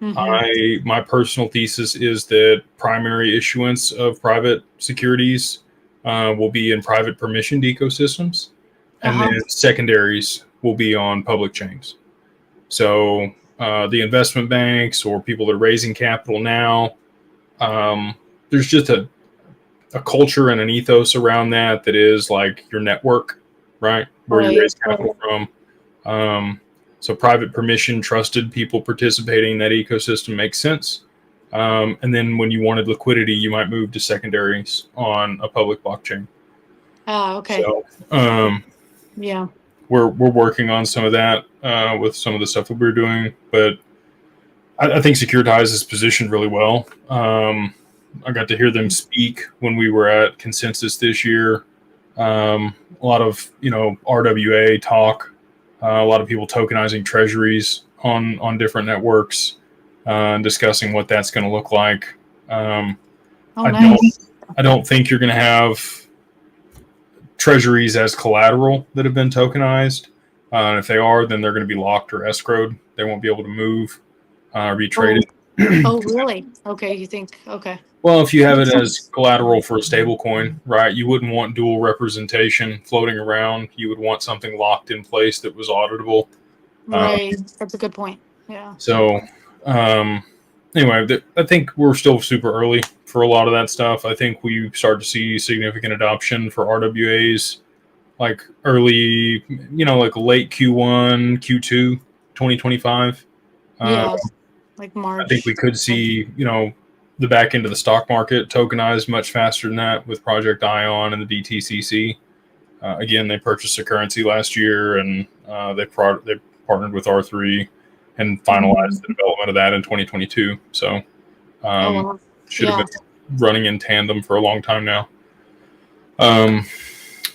Mm-hmm. My personal thesis is that primary issuance of private securities will be in private permissioned ecosystems, and Uh-huh. then secondaries will be on public chains. So the investment banks or people that are raising capital now, there's just a culture and an ethos around that is like your network, right? Where you raise capital from. So private permission, trusted people participating in that ecosystem makes sense. And then when you wanted liquidity, you might move to secondaries on a public blockchain. Okay. So Yeah. we're working on some of that with some of the stuff that we're doing, but I think Securities is positioned really well. I got to hear them speak when we were at Consensus this year. A lot of RWA talk. A lot of people tokenizing treasuries on different networks, discussing what that's going to look like. Oh, I nice. don't think you're going to have treasuries as collateral that have been tokenized. If they are, then they're going to be locked or escrowed. They won't be able to move or be traded. Oh, really? Okay, you think, okay. Well, if you have it as collateral for a stable coin, right, you wouldn't want dual representation floating around. You would want something locked in place that was auditable. Right. That's a good point. Yeah. So, anyway, I think we're still super early for a lot of that stuff. I think we start to see significant adoption for RWAs like early, like late Q1, Q2, 2025. Yeah. Like I think we March. could see, the back end of the stock market tokenized much faster than that with Project Ion and the DTCC. Again, they purchased a currency last year, and they partnered with R3 and finalized the development of that in 2022. So should have been running in tandem for a long time now.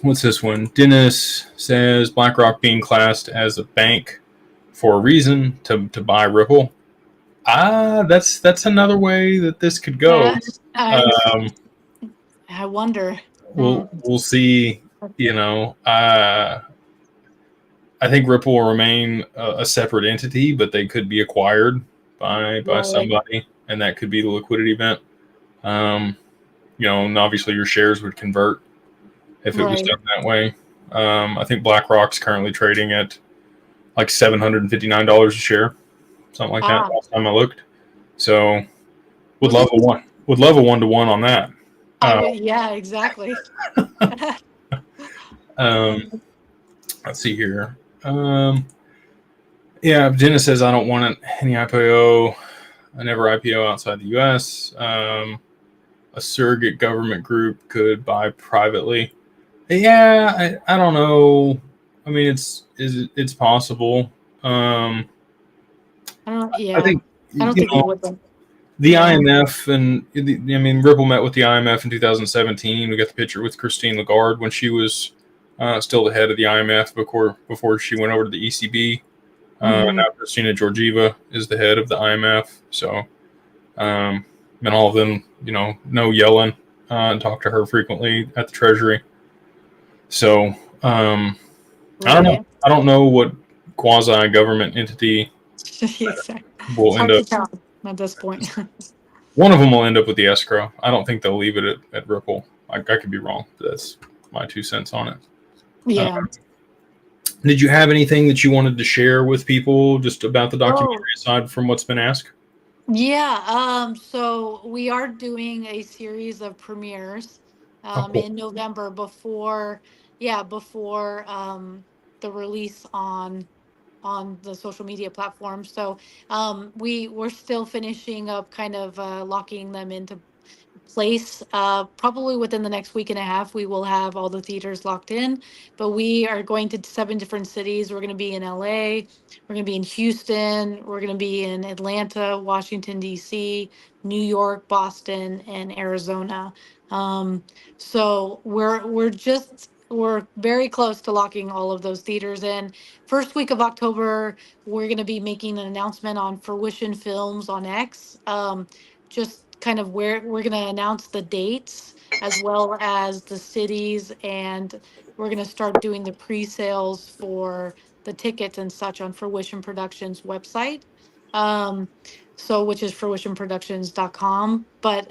What's this one? Dennis says BlackRock being classed as a bank for a reason to buy Ripple. That's another way that this could go. I wonder. We'll see. I think Ripple will remain a separate entity, but they could be acquired by somebody, and that could be the liquidity event. And obviously your shares would convert if it was done that way. I think BlackRock's currently trading at like $759 a share, something like that. Last time I looked. So would love a 1-to-1 on that. Yeah, exactly. Let's see here. Yeah, Jenna says I don't want any IPO. I never IPO outside the U.S. A surrogate government group could buy privately. Yeah, I don't know. I mean, it's possible. I think I don't think it would be. The IMF and Ripple met with the IMF in 2017. We got the picture with Christine Lagarde when she was still the head of the IMF before she went over to the ECB. Now Christina Georgieva is the head of the IMF. So, and all of them, know Yellen and talk to her frequently at the Treasury. So, I don't know. I don't know what quasi-government entity will end up at this point. One of them will end up with the escrow. I don't think they'll leave it at Ripple. I could be wrong. But that's my 2 cents on it. Yeah. Did you have anything that you wanted to share with people just about the documentary Oh, aside from what's been asked? yeah. So we are doing a series of premieres Oh, cool. in November before, yeah, before the release on the social media platforms. So we're still finishing up kind of locking them into place. Probably within the next week and a half, we will have all the theaters locked in. But we are going to 7 different cities. We're going to be in LA, we're going to be in Houston, we're going to be in Atlanta, Washington, D.C., New York, Boston, and Arizona. So we're very close to locking all of those theaters in. First week of October, we're going to be making an announcement on Fruition Films on X. Just kind of where we're going to announce the dates as well as the cities, and we're going to start doing the pre-sales for the tickets and such on Fruition Productions website. Um, so which is fruitionproductions.com. But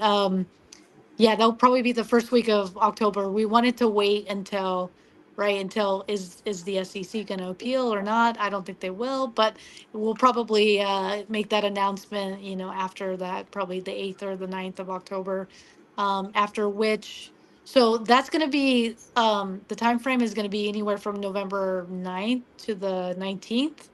yeah, that'll probably be the first week of October. We wanted to wait until, right, until is the SEC going to appeal or not? I don't think they will, but we'll probably make that announcement, after that, probably the 8th or the 9th of October. After which, so that's going to be, the time frame is going to be anywhere from November 9th to the 19th.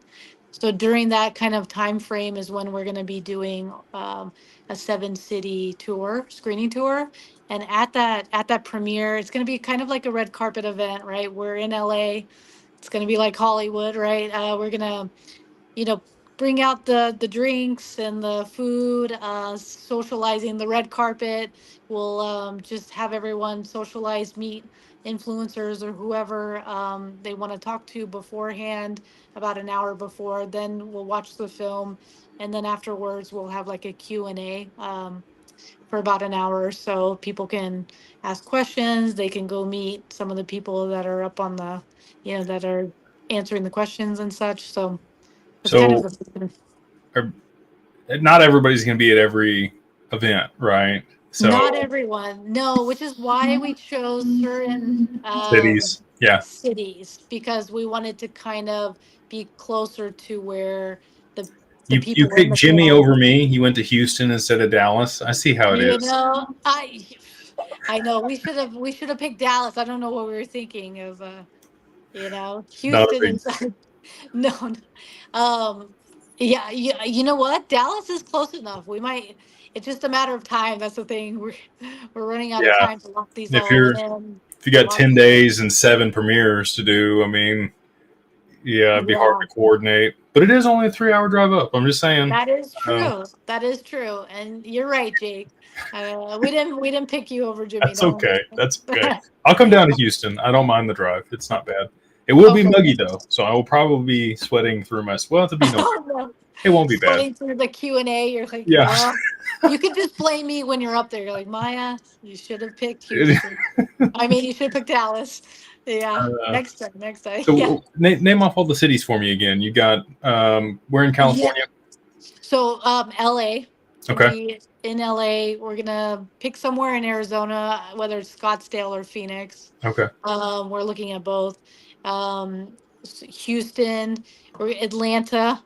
So during that kind of time frame is when we're going to be doing a 7 city tour, screening tour. And at that premiere, it's going to be kind of like a red carpet event, right? We're in LA. It's going to be like Hollywood, right? We're going to, you know, bring out the drinks and the food, socializing the red carpet. We'll just have everyone socialize, meet influencers or whoever they want to talk to beforehand, about an hour before. Then we'll watch the film, and then afterwards we'll have like a Q&A for about an hour or so. People can ask questions. They can go meet some of the people that are up on the, that are answering the questions and such. So that's kind of So the. not everybody's going to be at every event, right? Not So everyone, no, which is why we chose certain cities, yeah. cities, because we wanted to kind of be closer to where the the You people in picked the Jimmy film. over me. You went to Houston instead of Dallas. I see how it You is. know, I know we should have picked Dallas. I don't know what we were thinking of. Not a Houston big. is no, no. Yeah, you know what? Dallas is close enough. We might. It's just a matter of time. That's the thing. We're running out of Yeah. time to lock these If all you're in. if you got Lock. 10 days and 7 premieres to do, I mean, yeah, it'd be hard Yeah, to coordinate. But it is only a 3 hour drive up. I'm just saying. that is Um, true. That is true. And you're right, Jake. We didn't pick you over Jimmy. that's Don't. okay. That's okay. I'll come down to Houston. I don't mind the drive. It's not bad. It will be Okay. muggy though, so I will probably be sweating through my. Well, it'll be no. Oh no. It won't be bad. Sweating through the Q&A. You're like, Yeah. well, you could just blame me when you're up there. You're like, Maia, you should have picked Houston. I mean, you should have picked Dallas. Yeah. Uh, Next time. Next time. Yeah. so name off all the cities for me again. You got we're in Yeah. California. So LA. It's gonna Okay. be in LA. We're gonna pick somewhere in Arizona, whether it's Scottsdale or Phoenix. Okay. We're looking at both. Houston or Atlanta,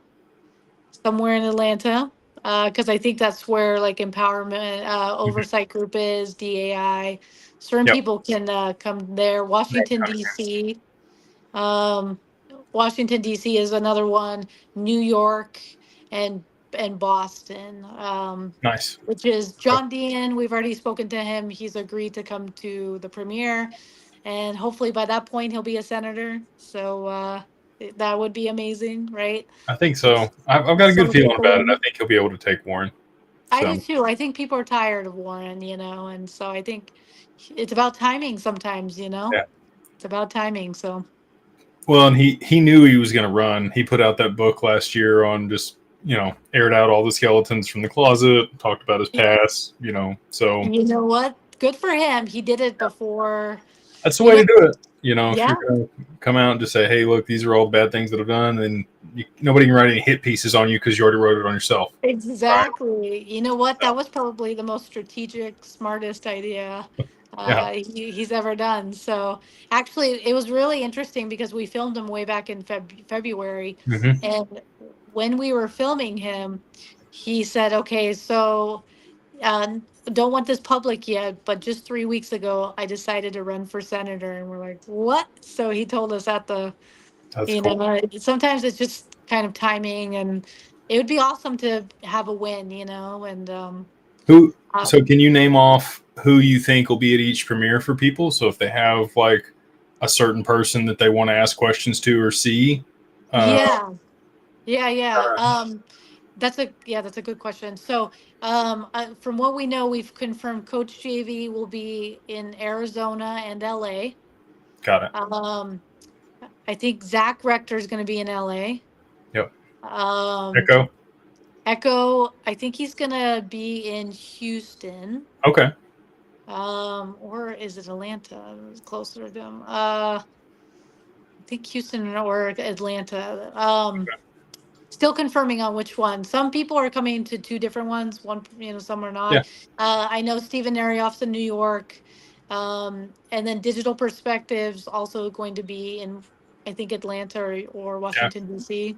somewhere in Atlanta. Because I think that's where like empowerment Mhm. oversight group is, DAI. Certain Yep. people can come there. Makes Washington, kind of sense. D.C. Um, Washington D.C. is another one. New York and Boston, Nice. which is Okay. John Dean. We've already spoken to him. He's agreed to come to the premiere, and hopefully by that point he'll be a senator. So that would be amazing, right? I think It's so. I've got a good so feeling about it. I important. think he'll be able to take Warren. I do So too. I think people are tired of Warren, and so I think it's about timing sometimes. yeah. It's about timing. So. Well, and he knew he was going to run. He put out that book last year on just aired out all the skeletons from the closet, talked about his past. So You know what? Good for him. He did it before. that's the You way know, to do it. If yeah, you're going to come out and just say, "Hey, look, these are all the bad things that I've done," and nobody can write any hit pieces on you because you already wrote it on yourself, right? exactly. You know what? So That was probably the most strategic, smartest idea he's ever done. So actually, it was really interesting because we filmed him way back in February, Mm-hmm. and when we were filming him, he said, "Okay, so don't want this public yet, but just 3 weeks ago, I decided to run for senator." And we're like, "What?" So he told us at the, That's cool. sometimes it's just kind of timing, and it would be awesome to have a win, and Who? uh, So can you name off who you think will be at each premiere for people? So if they have like a certain person that they want to ask questions to or see, uh, yeah, yeah. kinda- That's a good question. So, from what we know, we've confirmed Coach JV will be in Arizona and LA. got it. I think Zach Rector is going to be in LA. Yep. Um, Echo. Echo, I think he's going to be in Houston. Okay. Or is it Atlanta? It's closer to them. I think Houston or Atlanta. Still confirming on which one. Some people are coming to two different ones. One, some are Yeah. not. I know Stephen Narioff's in New York, and then Digital Perspectives also going to be in, I think, Atlanta or Yeah. Washington D.C.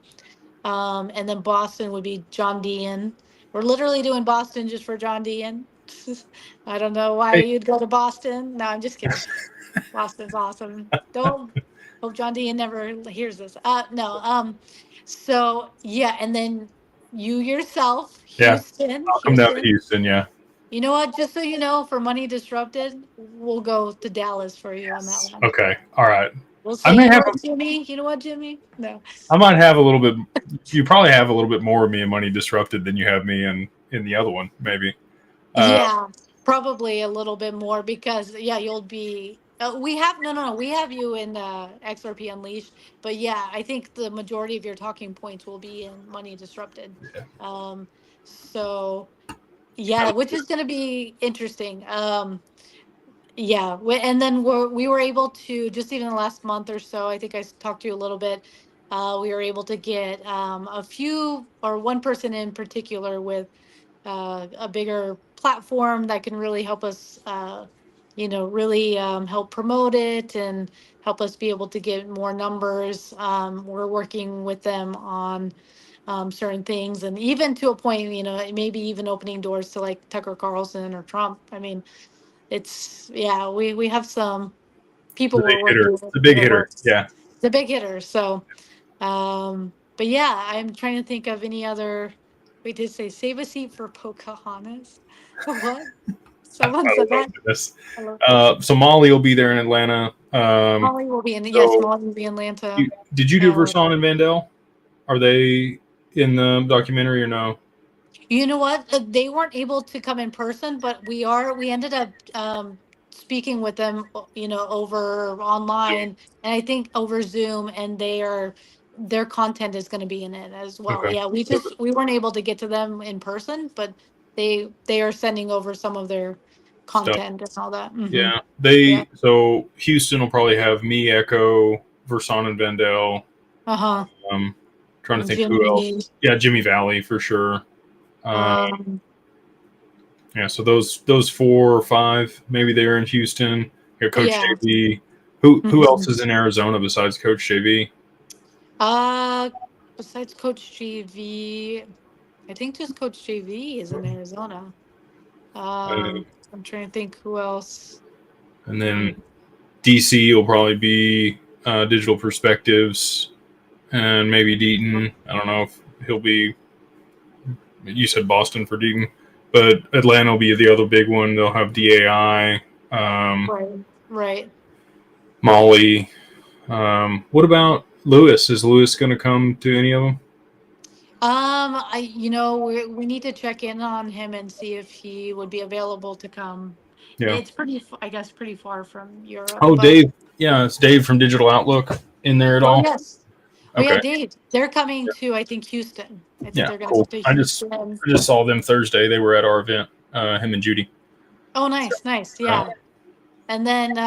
And then Boston would be John Dean. We're literally doing Boston just for John Dean. I don't know why Hey. you'd go to Boston. No, I'm just kidding. Boston's awesome. Don't hope John Dean never hears this. No. So yeah, and then you yourself, Yeah. Houston, I'll come down to Houston. Houston. Yeah. You know what? Just so you know, for Money Disrupted, we'll go to Dallas for you on that Yes. one. Okay. All right. We'll I say, may you know have. what, Jimmy? You know what, Jimmy? No. I might have a little bit. You probably have a little bit more of me in Money Disrupted than you have me in the other one. Maybe. Uh, Yeah, probably a little bit more because yeah, you'll be. We have no. We have you in XRP Unleashed, but yeah, I think the majority of your talking points will be in Money Disrupted. yeah. Um, so yeah, which is going to be interesting. Yeah, and then we were able to just even the last month or so. I think talked to you a little bit. We were able to get a few or one person in particular with a bigger platform that can really help us, really help promote it and help us be able to get more numbers. We're working with them on certain things, and even to a point, maybe even opening doors to like Tucker Carlson or Trump. I mean, yeah, we have some people The big we're hitter. working with The in big the hitter. works. Yeah. The big hitter. So, but yeah, I'm trying to think of any other. We did say save a seat for Pocahontas. What? Someone Oh said my that. goodness. Hello. So Molly will be there in Atlanta. Molly will be in. Yes, So Molly will be in Atlanta. did you do Uh, Verson and Vandell? Are they in the documentary or no? You know what? They weren't able to come in person, but we ended up speaking with them, over online, and I think over Zoom, and their content is going to be in it as well. Okay. Yeah, we weren't able to get to them in person, but they are sending over some of their Stuff. content and all that. Hmm. Yeah. Yeah. So Houston will probably have me, Echo, Verson and Vandell. Uh-huh. Um, trying to think who Jimmy. else. Yeah, Jimmy Valley for sure. Uh, Um, yeah, so those 4 or 5, maybe they're in Houston. Yeah, Coach yeah. JV. Who else Mhm. is in Arizona besides Coach JV? Uh, Besides Coach GV, I think just Coach JV is in Arizona. Uh, I'm trying to think who else. and Mm, then DC will probably be Digital Perspectives and maybe Deaton. I don't know if he'll be. You said Boston for Deaton, but Atlanta will be the other big one. They'll have DAI, right, right. Molly. What about Lewis? Is Lewis going to come to any of them? We need to check in on him and see if he would be available to come. Yeah. It's I guess, pretty far from Europe, Oh, but Dave. Yeah, it's Dave from Digital Outlook in there at oh all. yes, oh yeah, Okay. Dave. They're coming to, I think, Houston. I think Yeah, they're going to cool. come to I Houston. just saw them Thursday. They were at our event. Him and Judy. Oh, nice, nice, Uh, yeah. And then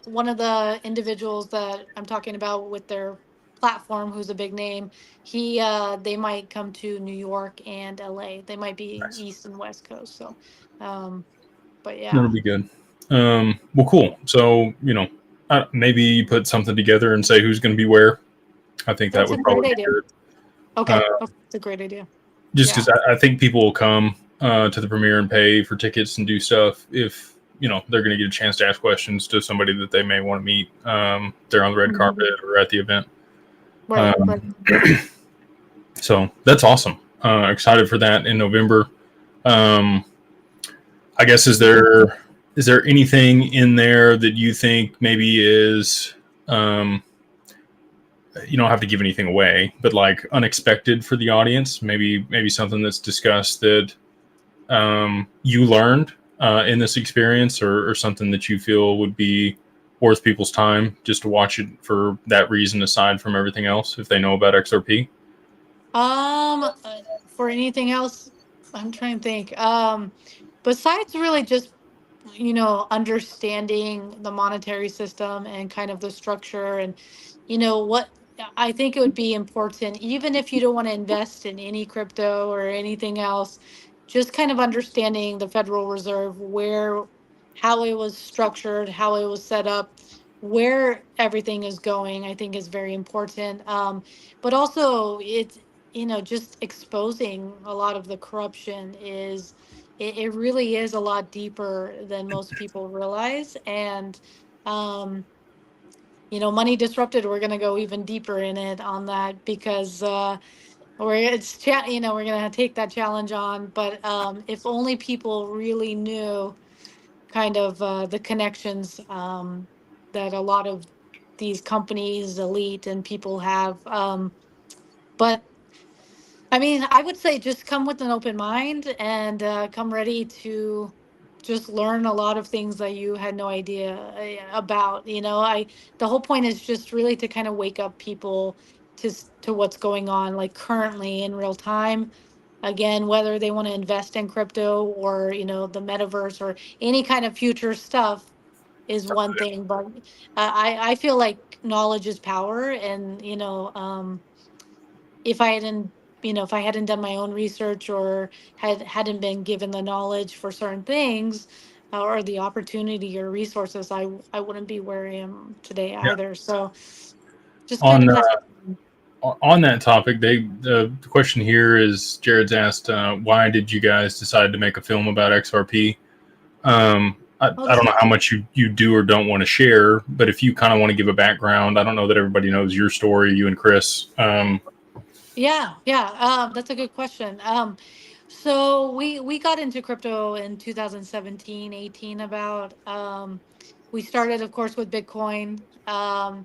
one of the individuals that I'm talking about with their platform, who's a big name, they might come to New York and LA. They might be nice. East and West Coast. So, um, but That'll yeah, be good. Well, cool. So, maybe you put something together and say who's going to be where. I think that That's a would great probably be idea. good. Okay, that's a great idea. Just because Yeah. I think people will come to the premiere and pay for tickets and do stuff if they're going to get a chance to ask questions to somebody that they may want to meet. They're on the red carpet Mhm. or at the event. Right, Um, right. so that's awesome. Excited for that in November. Um, I guess is there anything in there that you think maybe is you don't have to give anything away, but like unexpected for the audience? Maybe something that's discussed that you learned in this experience, or something that you feel would be worth people's time just to watch it for that reason, aside from everything else, if they know about XRP. For anything else, I'm trying to think. Besides really just, understanding the monetary system and kind of the structure and, what I think it would be important, even if you don't want to invest in any crypto or anything else, just kind of understanding the Federal Reserve, how it was structured, how it was set up, where everything is going, I think is very important. But also it's, just exposing a lot of the corruption it really is a lot deeper than most people realize. And, um, Money Disrupted, we're going to go even deeper in it on that because, we're going to take that challenge on. But if only people really knew kind of the connections that a lot of these companies, elite, and people have. But I mean, I would say just come with an open mind and come ready to just learn a lot of things that you had no idea about. The whole point is just really to kind of wake up people to what's going on, like currently in real time. Again, whether they want to invest in crypto or the metaverse or any kind of future stuff is one thing, but I feel like knowledge is power, and if I hadn't if I hadn't done my own research or hadn't been given the knowledge for certain things or the opportunity or resources, I wouldn't be where I am today Yeah. either. So just kind On of that. on that topic, the question here is Jared's asked, why did you guys decide to make a film about XRP? Oh, I that's don't know good. how much you do or don't want to share, but if you kind of want to give a background, I don't know that everybody knows your story, you and Chris. Yeah, yeah. That's a good question. So we got into crypto in 2017, 18 about. We started, of course, with Bitcoin. And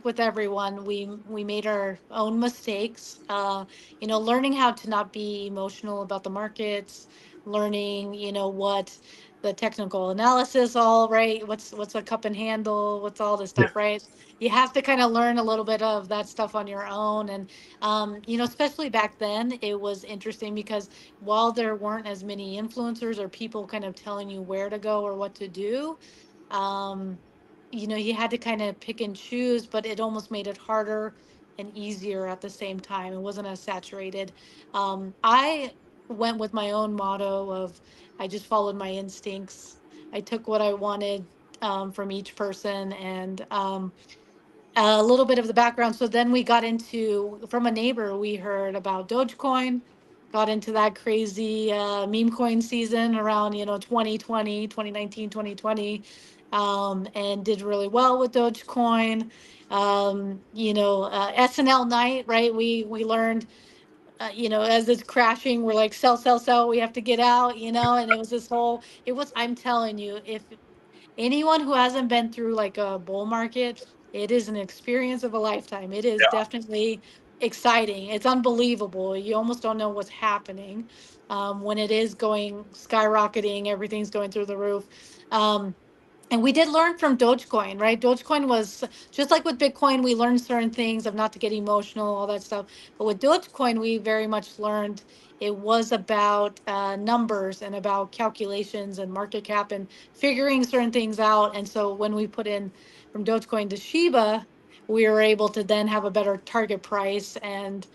with everyone, we made our own mistakes. Learning how to not be emotional about the markets, learning, what the technical analysis all right, what's a cup and handle, what's all this Yeah. stuff, right? You have to kind of learn a little bit of that stuff on your own. And, especially back then, it was interesting because while there weren't as many influencers or people kind of telling you where to go or what to do, um, you had to kind of pick and choose, but it almost made it harder and easier at the same time. It wasn't as saturated. I went with my own motto of I just followed my instincts. I took what I wanted from each person, and a little bit of the background. So then we got into, from a neighbor, we heard about Dogecoin, got into that crazy meme coin season around, 2020, 2019, 2020, and did really well with Dogecoin. SNL night, right? We learned, as it's crashing, we're like, sell, sell, sell, we have to get out, and I'm telling you, if anyone who hasn't been through like a bull market, it is an experience of a lifetime. It is definitely exciting. It's unbelievable. You almost don't know what's happening when it is going skyrocketing. Everything's going through the roof. Um, and we did learn from Dogecoin, right? Dogecoin was just like with Bitcoin, we learned certain things of not to get emotional, all that stuff. But with Dogecoin, we very much learned it was about numbers and about calculations and market cap and figuring certain things out. And so when we put in from Dogecoin to Shiba, we were able to then have a better target price and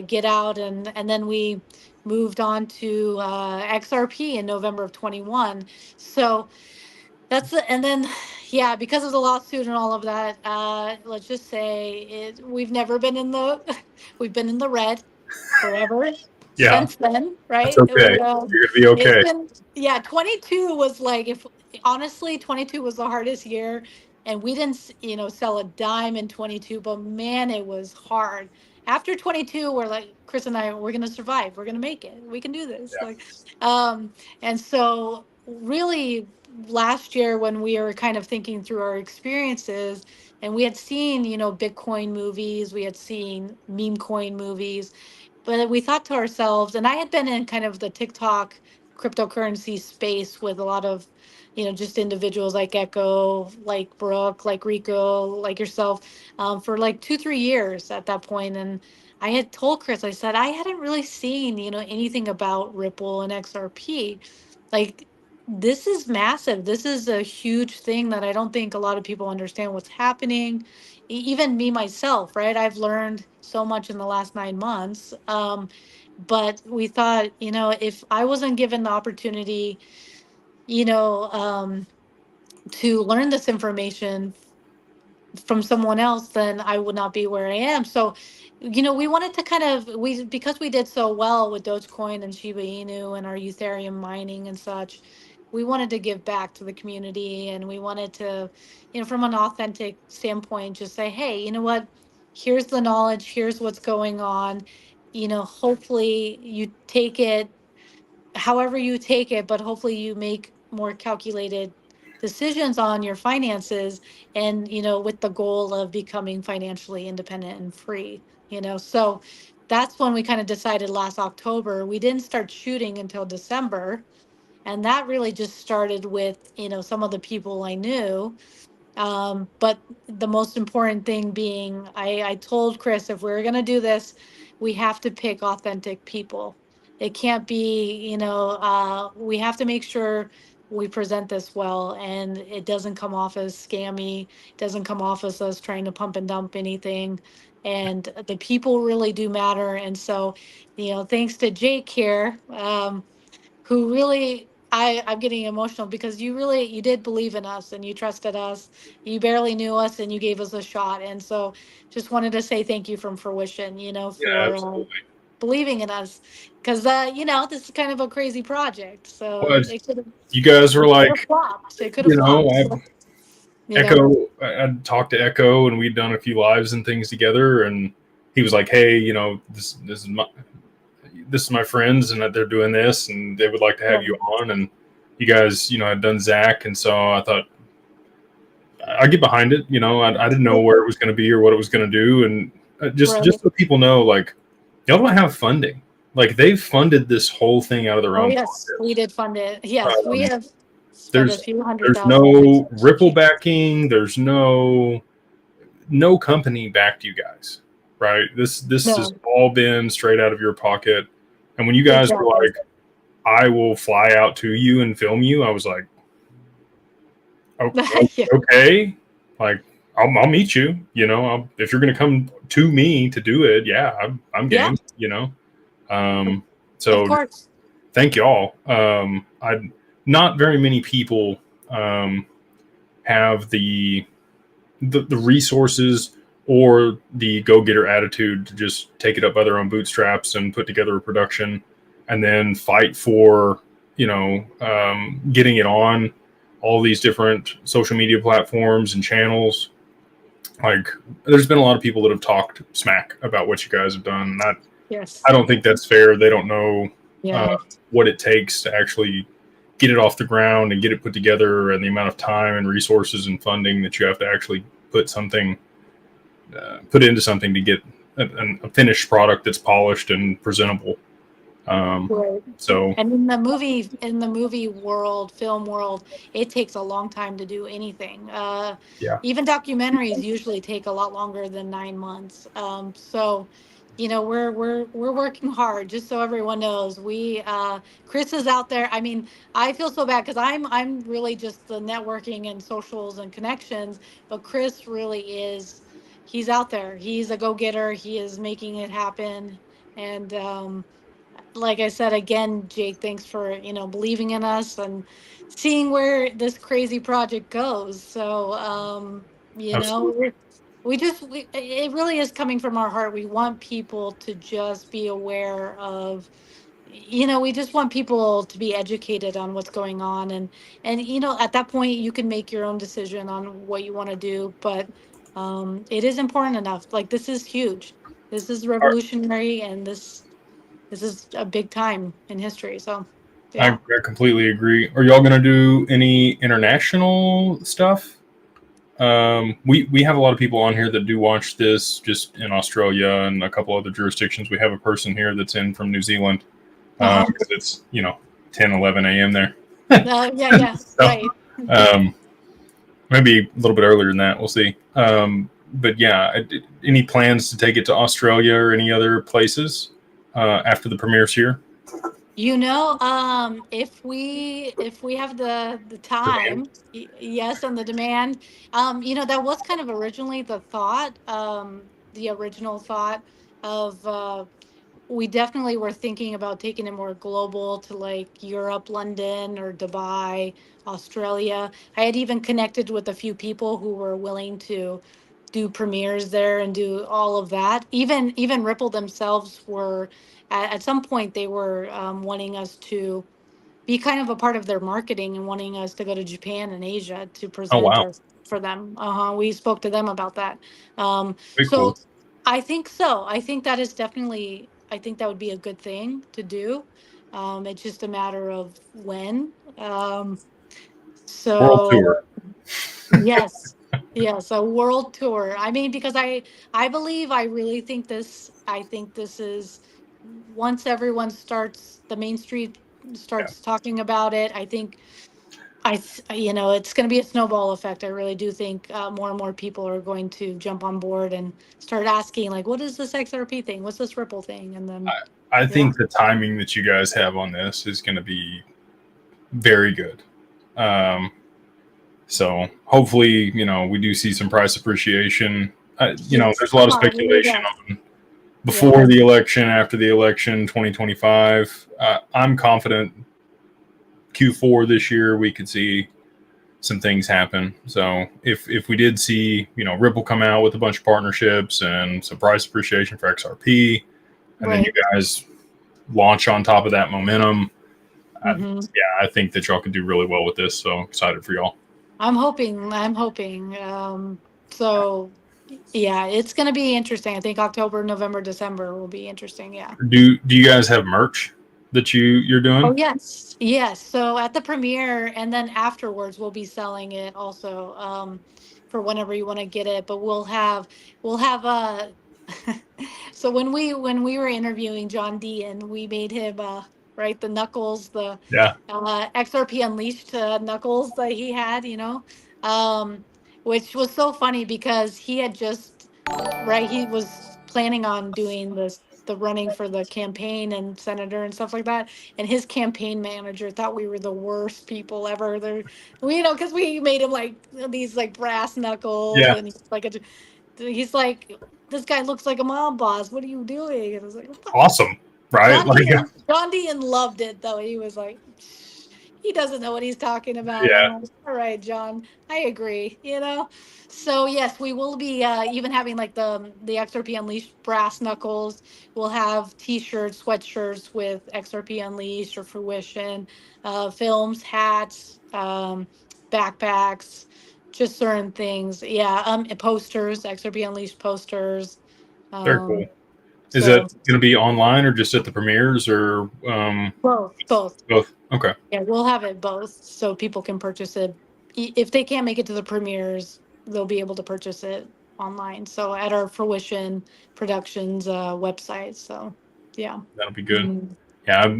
get out. And then we moved on to XRP in November of 21. So and then, yeah, because of the lawsuit and all of that, let's just say we've never been in the, we've been in the red forever Yeah, since then, that's right? okay. You're gonna be It's okay. been, yeah, 22 was like, if honestly, 22 was the hardest year. And we didn't, sell a dime in 22, but man, it was hard. After 22, we're like, Chris and I, we're going to survive. We're going to make it. We can do this. Yeah. And so really last year when we were kind of thinking through our experiences and we had seen, Bitcoin movies, we had seen meme coin movies, but we thought to ourselves, and I had been in kind of the TikTok cryptocurrency space with a lot of, just individuals like Echo, like Brooke, like Rico, like yourself, for like 2, 3 years at that point. And I had told Chris, I said, I hadn't really seen, anything about Ripple and XRP. Like, this is massive. This is a huge thing that I don't think a lot of people understand what's happening. Even me myself, right? I've learned so much in the last 9 months. But we thought, if I wasn't given the opportunity, you know, um, to learn this information from someone else, then I would not be where I am. So, we wanted to kind of because we did so well with Dogecoin and Shiba Inu and our Ethereum mining and such, we wanted to give back to the community and we wanted to, from an authentic standpoint, just say, hey, you know what? Here's the knowledge, here's what's going on. Hopefully you take it however you take it, but hopefully you make more calculated decisions on your finances and, with the goal of becoming financially independent and free, So that's when we kind of decided last October. We didn't start shooting until December. And that really just started with, some of the people I knew, but the most important thing being, I told Chris, if we're going to do this, we have to pick authentic people. It can't be, we have to make sure we present this well and it doesn't come off as scammy, doesn't come off as us trying to pump and dump anything. And the people really do matter. And so, thanks to Jake here, who really I'm getting emotional because you did believe in us and you trusted us. You barely knew us and you gave us a shot. And so just wanted to say thank you from Fruition, Yeah, for absolutely. believing in us. Because, this is kind of a crazy project. So Well, it could have you guys were it could have like, flopped. It could have flopped. I So, you know, Echo. I'd talked to Echo, and we'd done a few lives and things together, and he was like, "Hey, this is my friends, and that they're doing this, and they would like to have right, you on." And you guys, had done Zach, and so I thought I'd get behind it. I didn't know where it was going to be or what it was going to do, and just right. so people know, like, y'all don't have funding. Like, they've funded this whole thing out of their Oh, own yes, we pockets. did fund it. Yes, we Um, have spent a there's few hundred there's thousand on no Ripple it. backing. There's no company backed you guys, right? This has No, all been straight out of your pocket. And when you guys were exactly. like, "I will fly out to you and film you," I was like, "Oh, Yeah. okay, like I'll meet you. If you're gonna come to me to do it, yeah, I'm Yeah, game. Um, of so course. thank y'all. I Not very many people um, have the resources or the go-getter attitude to just take it up by their own bootstraps and put together a production and then fight for getting it on all these different social media platforms and channels. Like, there's been a lot of people that have talked smack about what you guys have done. I Yes. don't think that's fair. They don't know uh, Yeah. what it takes to actually get it off the ground and get it put together, and the amount of time and resources and funding that you have to actually put into something to get a finished product that's polished and presentable. Um, Right. so And in the movie world, film world, it takes a long time to do anything. yeah, Even documentaries usually take a lot longer than 9 months. So, we're working hard. Just so everyone knows, Chris is out there. I mean, I feel so bad because I'm really just the networking and socials and connections, but Chris really is. He's out there. He's a go getter. He is making it happen, and like I said again, Jake, thanks for believing in us and seeing where this crazy project goes. So Absolutely. it really is coming from our heart. We want people to just be aware of, we just want people to be educated on what's going on, and at that point you can make your own decision on what you want to do. But it is important enough. Like, this is huge. This is Are- revolutionary, and this is a big time in history. So, I yeah. completely agree. Are y'all going to do any international stuff? We have a lot of people on here that do watch this just in Australia and a couple other jurisdictions. We have a person here that's in from New Zealand Uh-huh. because it's 10, 11 a.m. there. Yeah, So right. um, maybe a little bit earlier than that. We'll see. But yeah, any plans to take it to Australia or any other places after the premieres here? If we have the time, yes, and the demand, that was kind of originally the thought, the original thought of, we definitely were thinking about taking it more global to like Europe, London, or Dubai, Australia. I had even connected with a few people who were willing to do premieres there and do all of that. Even Ripple themselves were, at some point they were wanting us to be kind of a part of their marketing and wanting us to go to Japan and Asia to Oh present wow, our for them. We spoke to them about that. very So cool. I think so. I think that is definitely. I think that would be a good thing to do. It's just a matter of when. World So tour. yes, yes, a world tour. I mean, because I believe, I really think this. I think this is, once everyone starts, the main street Yeah. starts talking about it. I think it's going to be a snowball effect. I really do think more and more people are going to jump on board and start asking, like, what is this XRP thing? What's this Ripple thing? And then, I yeah, think the timing that you guys have on this is going to be very good. Um, so hopefully, we do see some price appreciation. yes, There's a lot of speculation yes, on yeah, before the election, after the election, 2025. I'm confident Q4 this year we could see some things happen. So if we did see, Ripple come out with a bunch of partnerships and some price appreciation for XRP, and then you right. guys launch on top of that momentum, Hmm. I think that y'all could do really well with this. So excited for y'all. I'm hoping. I'm hoping. So yeah, it's going to be interesting. I think October, November, December will be interesting. Yeah. Do you guys have merch that you're Oh doing? yes, yes. So at the premiere, and then afterwards, we'll be selling it also, for whenever you want to get it. But we'll have so when we were interviewing John D, and we made him right, the knuckles, the Yeah. XRP Unleashed knuckles that he had, um, which was so funny because he had just, right, he was planning on doing the running for the campaign and senator and stuff like that, and his campaign manager thought we were the worst people ever. There, because we made him like these like brass knuckles, Yeah. and he's like, this guy looks like a mob boss. What are you doing? And I was like, what the? Awesome. Right? Like, John Dean loved it though. He was like, he doesn't know what he's talking about. I'm yeah. like, all right, John, I agree. So yes, we will be even having like the XRP Unleashed brass knuckles. We'll have T-shirts, sweatshirts with XRP Unleashed or Fruition, films, hats, backpacks, just certain things. Yeah, and posters, XRP Unleashed posters. Very cool. Um, Is it so going to be online or just at the premieres or both. both? Okay. Yeah, we'll have it both, so people can purchase it. If they can't make it to the premieres, they'll be able to purchase it online. So at our Fruition Productions website. So yeah. That'll be good. Mhm. Yeah.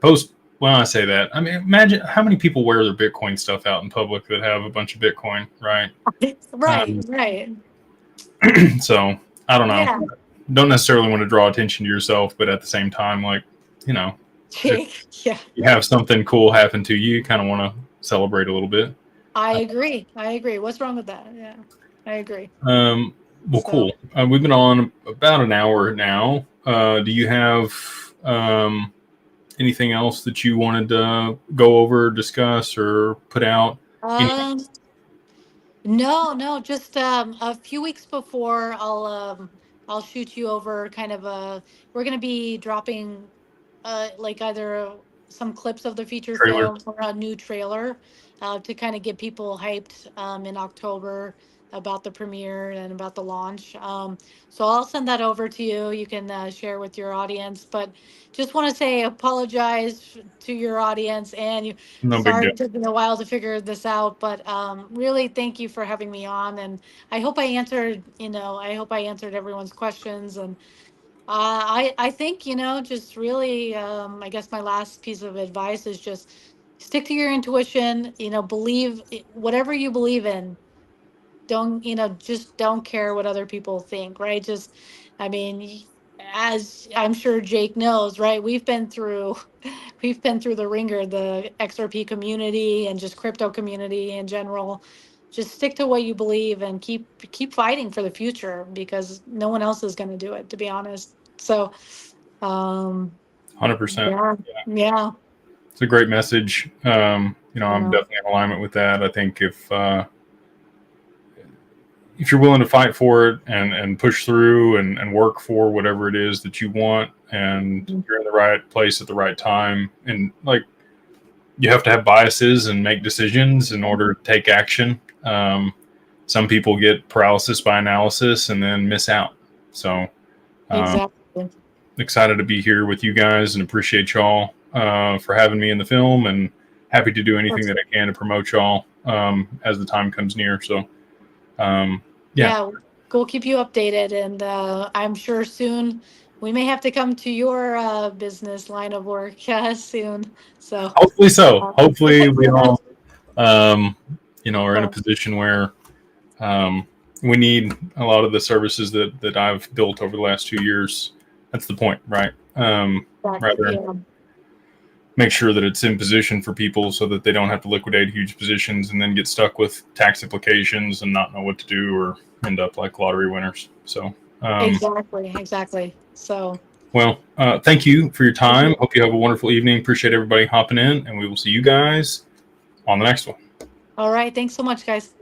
Post, when I say that, I mean, imagine how many people wear their Bitcoin stuff out in public that have a bunch of Bitcoin, right? Right, right. So I don't know. Yeah. Don't necessarily want to draw attention to yourself, but at the same time, like, you know, if Jake. Yeah. you have something cool happen to you, you kind of want to celebrate a little bit. I agree. I agree. What's wrong with that? Yeah. I agree. Well, So cool. We've been on about an hour now. Do you have Anything else that you wanted to go over, discuss, or put out? Um, no, just a few weeks before I'll shoot you over kind of we're gonna be dropping like either some clips of the feature Trailer. film or a new trailer to kind of get people hyped in October about the premiere and about the launch. So I'll send that over to you. You can share with your audience. But just want to say apologize to your audience and you. No big Sorry deal. it took me a while to figure this out, but really thank you for having me on. And I hope I answered, I hope I answered everyone's questions. And I think, just really, I guess my last piece of advice is just stick to your intuition, believe whatever you believe in. Don't, just don't care what other people think, right? Just, I mean, as I'm sure Jake knows, right? We've been through the ringer, the XRP community and just crypto community in general. Just stick to what you believe and keep fighting for the future because no one else is going to do it, to be honest. So, 100%. yeah, yeah, It's a great message. I'm yeah, definitely in alignment with that. I think if you're willing to fight for it and push through and work for whatever it is that you want, and you're in the right place at the right time, and like you have to have biases and make decisions in order to take action. Some people get paralysis by analysis and then miss out. So exactly. excited to be here with you guys and appreciate y'all for having me in the film, and happy to do anything that I can to promote y'all as the time comes near. So Yeah, we'll keep you updated, and I'm sure soon we may have to come to your business line of work soon. So, hopefully so. uh, Hopefully we yeah, all are in a so, position where we need a lot of the services that I've built over the last 2 years. That's the point, right? Rather yeah, make sure that it's in position for people so that they don't have to liquidate huge positions and then get stuck with tax implications and not know what to do or end up like lottery winners. So, exactly. So, well, thank you for your thank time. you. Hope you have a wonderful evening. Appreciate everybody hopping in, and we will see you guys on the next one. All right, thanks so much, guys.